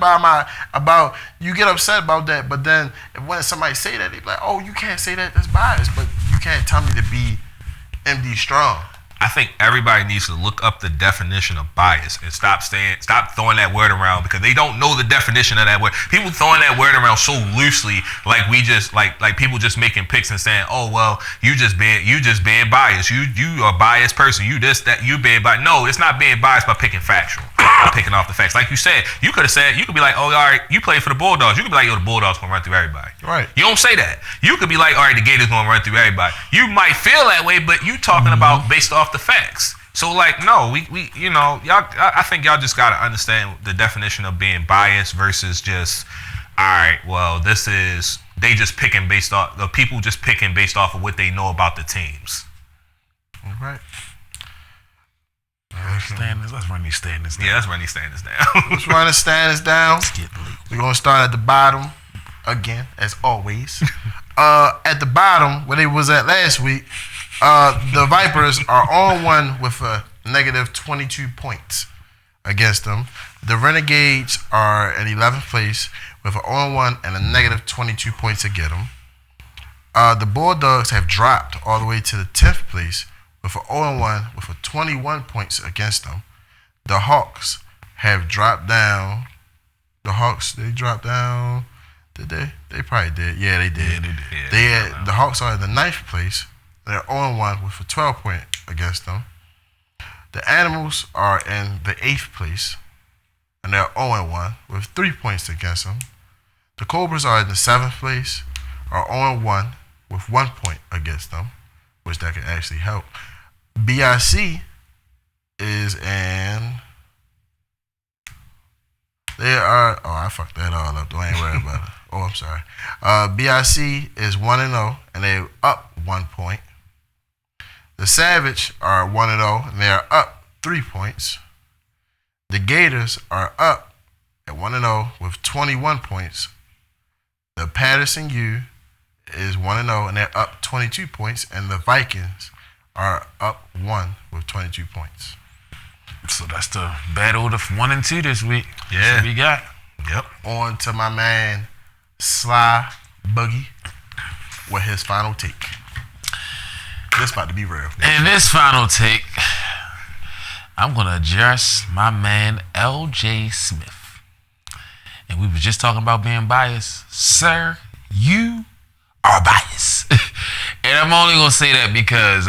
you get upset about that, but then when somebody say that, they be like, oh, you can't say that, that's biased, but you can't tell me to be MD strong. I think everybody needs to look up the definition of bias and stop throwing that word around because they don't know the definition of that word. People throwing that word around so loosely, like we just like people just making picks and saying, "Oh well, you just being biased. You a biased person. You this that you being biased." No, it's not being biased by picking factual, picking off the facts. Like you said, you could be like, "Oh, all right, you play for the Bulldogs." You could be like, "Yo, the Bulldogs gonna run through everybody." Right. You don't say that. You could be like, "All right, the Gators gonna run through everybody." You might feel that way, but you talking about based off the facts. So like, no, we you know, y'all. I think y'all just gotta understand the definition of being biased versus just, all right, well, this is they just picking based off the people just picking based off of what they know about the teams. All right. Standards. Let's run these standards down. Yeah, that's when these standards down. Let's run the standards down. Let's get late. We're gonna start at the bottom again, as always. At the bottom, where they was at last week, the Vipers are on one with a negative 22 points against them. The Renegades are in 11th place with an on one and a negative 22 points against them. The Bulldogs have dropped all the way to the 10th place with an 0-1 with a 21 points against them. The Hawks have dropped down. The Hawks, they dropped down. Did they? They probably did. Yeah, they did. Yeah, they did. The Hawks are in the 9th place. They're 0-1 with a 12-point against them. The Animals are in the 8th place, and they're 0-1 with 3 points against them. The Cobras are in the 7th place, are 0-1 with 1 point against them, which that could actually help. BIC is in. I fucked that all up. Don't ain't worry about it. Oh, I'm sorry. BIC is 1-0, and they're up 1 point. The Savage are 1-0, and they are up 3 points. The Gators are up at 1-0 with 21 points. The Patterson U is 1-0, and they're up 22 points. And the Vikings are up 1 with 22 points. So that's the battle of 1 and 2 this week. Yeah. That's what we got. Yep. On to my man Sly Boogie with his final take. This about to be real. In this final take, I'm gonna address my man LJ Smith. And we were just talking about being biased. Sir, you are biased. And I'm only gonna say that because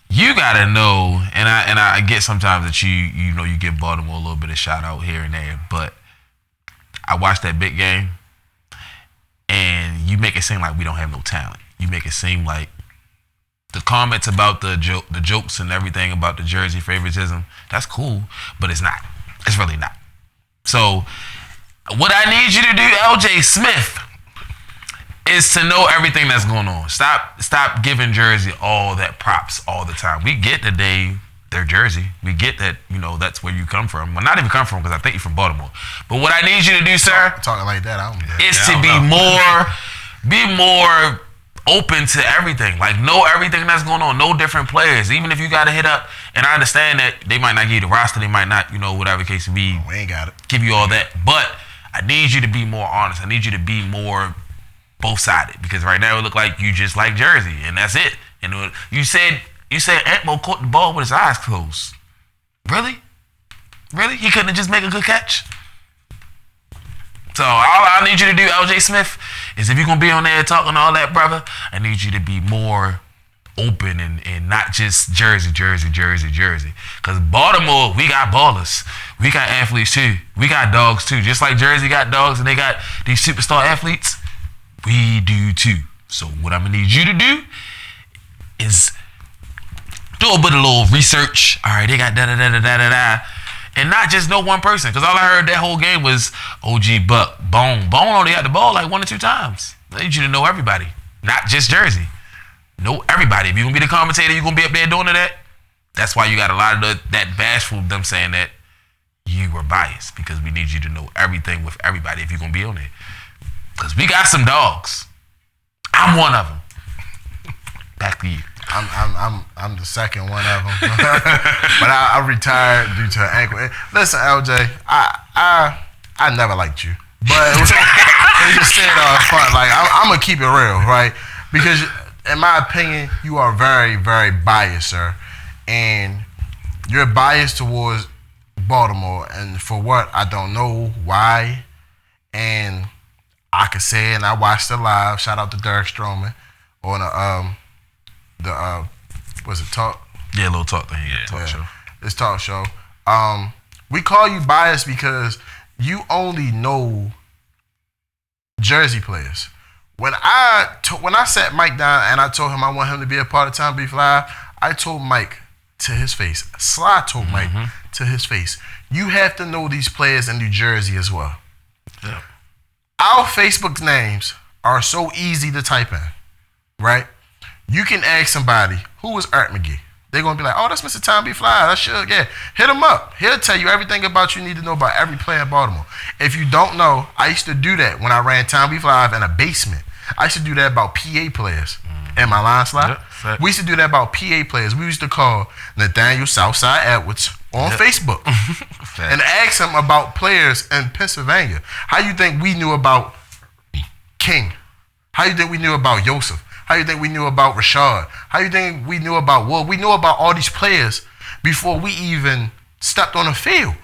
you gotta know, and I get sometimes that you know you give Baltimore a little bit of shout out here and there, but I watched that big game, and you make it seem like we don't have no talent. You make it seem like the comments about the jokes and everything about the Jersey favoritism, that's cool, but it's not. It's really not. So what I need you to do, LJ Smith, is to know everything that's going on. Stop giving Jersey all that props all the time. We get that they their jersey. We get that, that's where you come from. Well, not even come from, because I think you're from Baltimore. But what I need you to do, sir, Talking like that, I don't know. is to be more open to everything. Like, know everything that's going on. Know different players. Even if you got to hit up, and I understand that they might not give you the roster, they might not, whatever the case be. We ain't got it. Give you all that. But I need you to be more honest. I need you to be more both-sided, because right now it look like you just like Jersey, and that's it. And you said Antmo caught the ball with his eyes closed. Really? He couldn't just make a good catch? So all I need you to do, LJ Smith, is if you're going to be on there talking all that, brother, I need you to be more open and not just Jersey. Because Baltimore, we got ballers. We got athletes too. We got dogs too. Just like Jersey got dogs and they got these superstar athletes, we do too. So what I'm going to need you to do is do a bit of little research. All right, they got da-da-da-da-da-da-da. And not just know one person. Because all I heard that whole game was OG Buck, Bone. Bone only had the ball like 1 or 2 times. I need you to know everybody. Not just Jersey. Know everybody. If you're going to be the commentator, you're going to be up there doing that. That's why you got a lot of that bashful them saying that you were biased. Because we need you to know everything with everybody if you're going to be on there. Because we got some dogs. I'm one of them. Back to you. I'm the second one of them, but I retired due to an ankle. Listen, LJ, I never liked you, but it was just saying fun. Like I'm gonna keep it real, right? Because in my opinion, you are very, very biased, sir, and you're biased towards Baltimore, and for what I don't know why, and I could say, and I watched it live. Shout out to Derek Stroman on was it Talk? Yeah, a little talk thing. Yeah, talk show. It's Talk Show. We call you biased because you only know Jersey players. When I sat Mike down and I told him I want him to be a part of Townbeef Live, I told Mike to his face. Sly told Mike to his face. You have to know these players in New Jersey as well. Yeah. Our Facebook names are so easy to type in, right? You can ask somebody, who is Art McGee? They're going to be like, oh, that's Mr. Townbeef Live. That's sure, yeah. Hit him up. He'll tell you everything about you need to know about every player in Baltimore. If you don't know, I used to do that when I ran Townbeef Live in a basement. I used to do that about PA players in my line slot. Yep. We used to do that about PA players. We used to call Nathaniel Southside Edwards on Facebook and ask him about players in Pennsylvania. How you think we knew about King? How you think we knew about Yosef? How you think we knew about Rashad? How you think we knew about Will? We knew about all these players before we even stepped on the field.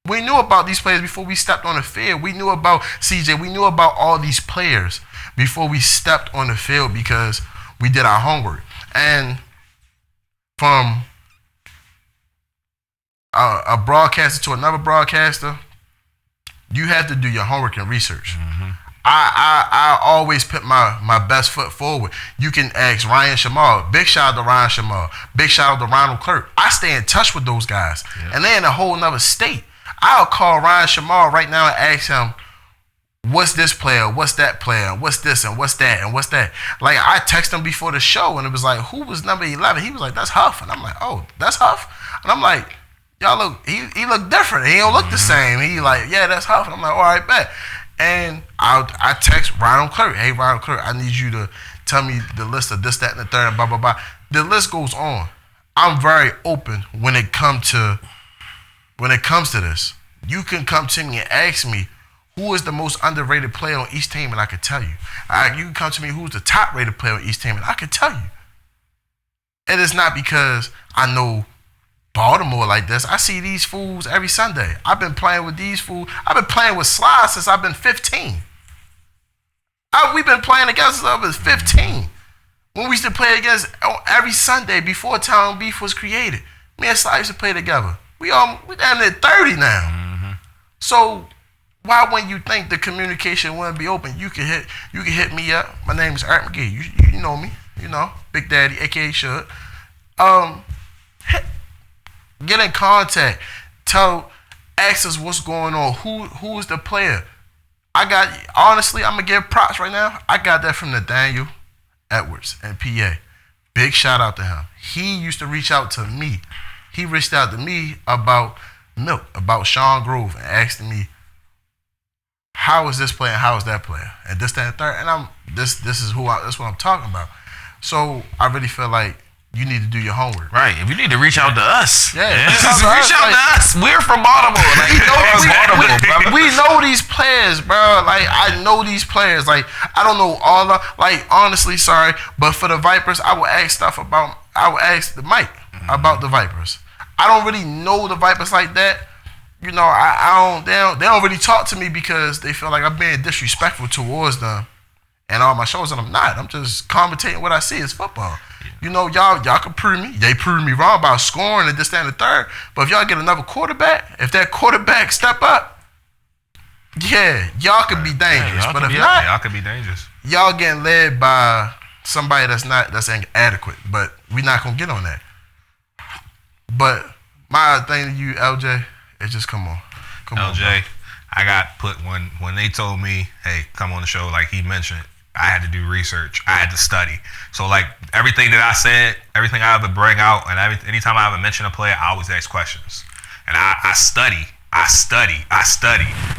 We knew about these players before we stepped on the field. We knew about CJ. We knew about all these players before we stepped on the field because we did our homework. And from a broadcaster to another broadcaster, you have to do your homework and research. I always put my best foot forward. You can ask Ryan Shamal. Big shout out to Ryan Shamal. Big shout out to Ronald Clerk. I stay in touch with those guys. Yep. And they're in a whole nother state. I'll call Ryan Shamal right now and ask him, what's this player? What's that player? What's this and what's that and what's that? Like, I texted him before the show and it was like, who was number 11? He was like, that's Huff. And I'm like, oh, that's Huff? And I'm like, y'all look, he look different. He don't look the same. He like, yeah, that's Huff. And I'm like, all right, bet. And I text Ronald Clerk, hey, Ronald Clerk, I need you to tell me the list of this, that, and the third, and blah, blah, blah. The list goes on. I'm very open when it comes to this. You can come to me and ask me who is the most underrated player on each team, and I can tell you. You can come to me who's the top-rated player on each team, and I can tell you. It is not because I know Baltimore like this. I see these fools every Sunday. I've been playing with these fools. I've been playing with Sly since I've been 15. We've been playing together since I was 15. When we used to play against every Sunday before Townbeef was created. Me and Sly used to play together. We down there 30 now. So why when you think the communication wouldn't be open, you can hit me up. My name is Art McGee. You know me. You know, Big Daddy, aka Should. Get in contact. Ask us what's going on. Who is the player? Honestly, I'm gonna give props right now. I got that from Nathaniel Edwards and PA. Big shout out to him. He used to reach out to me. He reached out to me about Milk, about Sean Grove, and asking me, how is this player and how is that player? And this, that, and third. And this is that's what I'm talking about. So I really feel like you need to do your homework. Right. If you need to reach out to us. Yeah. Reach out to us. We're from Baltimore. Like, we know these players, bro. Like, I know these players. Like, I don't know all the, like, honestly, sorry, but for the Vipers, I will ask the Mike about the Vipers. I don't really know the Vipers like that. You know, they don't really talk to me because they feel like I'm being disrespectful towards them and all my shows, and I'm not. I'm just commentating what I see as football. You know, y'all can prove me. They proved me wrong about scoring and this, that, and the third. But if y'all get another quarterback, if that quarterback step up, yeah, y'all could be dangerous. But if not, y'all could be dangerous. Y'all getting led by somebody that's inadequate. But we not gonna get on that. But my thing to you, LJ, is just come on, LJ, I got put when they told me, hey, come on the show, like he mentioned, I had to do research. I had to study. So like everything that I said, everything I ever bring out, and anytime I ever mention a player, I always ask questions. And I study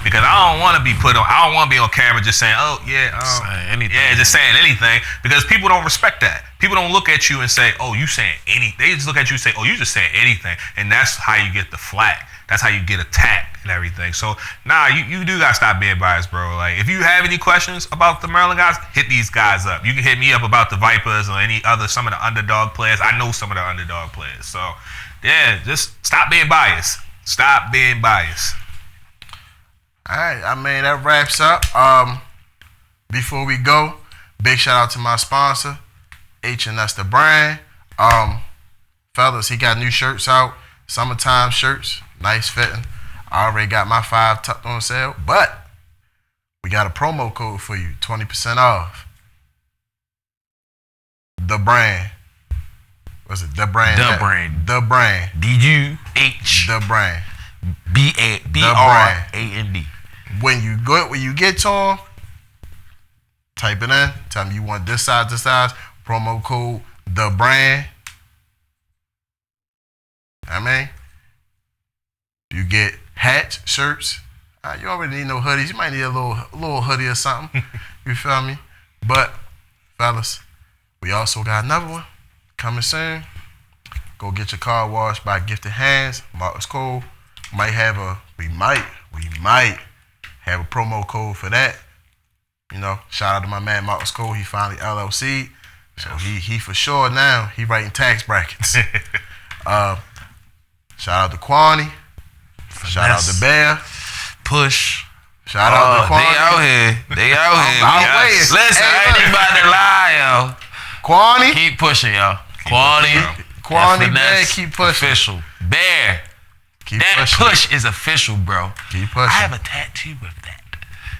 because I don't want to be I don't want to be on camera just saying, oh yeah, just saying anything, because people don't respect that. People don't look at you and say, oh, you saying anything. They just look at you and say, oh, you just saying anything, and that's how you get the flack. That's how you get attacked and everything. So you do gotta stop being biased, bro. Like if you have any questions about the Maryland guys, hit these guys up. You can hit me up about the Vipers or some of the underdog players. I know some of the underdog players. So yeah, just stop being biased. Stop being biased. All right, I mean, that wraps up. Before we go, big shout out to my sponsor, H&S the brand. Fellas, he got new shirts out, summertime shirts, nice fitting. I already got my 5 tucked on sale, but we got a promo code for you, 20% off. The brand. What's it? The brand. The brand. The brand. D-U-H. The brand. B-R-A-N-D. When you get to them, type it in. Tell them you want this size, promo code the brand. I mean, you get hats, shirts. You don't really need no hoodies. You might need a little hoodie or something. You feel me? But fellas, we also got another one coming soon. Go get your car washed by Gifted Hands. Marcus Cole. We might have a promo code for that. You know, shout out to my man Marcus Cole. He finally LLC. So he for sure now. He writing tax brackets. Shout out to Kwani. Shout out to Bear. Push. Shout out to Kwani. They out here. Listen, I ain't about to lie, yo. Kwani. Keep pushing, y'all. Kwani, Bear, keep pushing. Official. Bear. That pushing. push is official, bro. Keep pushing. I have a tattoo with that.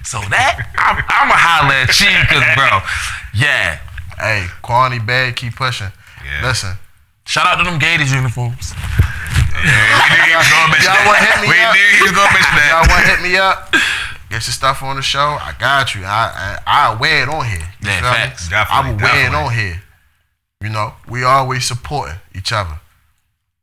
So that, I'm a holler at you, because, bro, yeah. Hey, Kwani, Bear, keep pushing. Yeah. Listen. Shout out to them Gators uniforms. Y'all want to hit me up? He was gonna mention that. Y'all want to hit me up? Get your stuff on the show. I got you. I'll wear it on here. You feel facts. me? I will wear it on here. You know, we always supporting each other.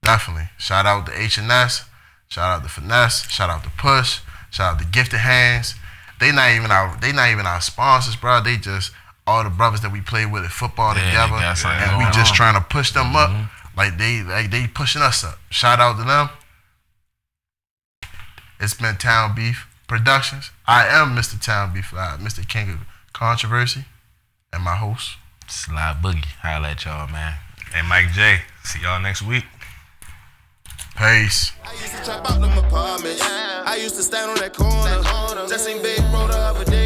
Definitely. Shout out to H&S. Shout out to Finesse. Shout out to Push. Shout out to Gifted Hands. They not even our sponsors, bro. They just all the brothers that we play with at football together, and we just trying to push them up. Like they pushing us up. Shout out to them. It's been Townbeef Productions. I am Mr. Townbeef Live, Mr. King of Controversy, and my host, Sly Boogie. Holla at y'all, man. And Mike J. See y'all next week. Peace. I used to trap out them apartments. I used to stand on that corner. Just seen Big Bro the other day.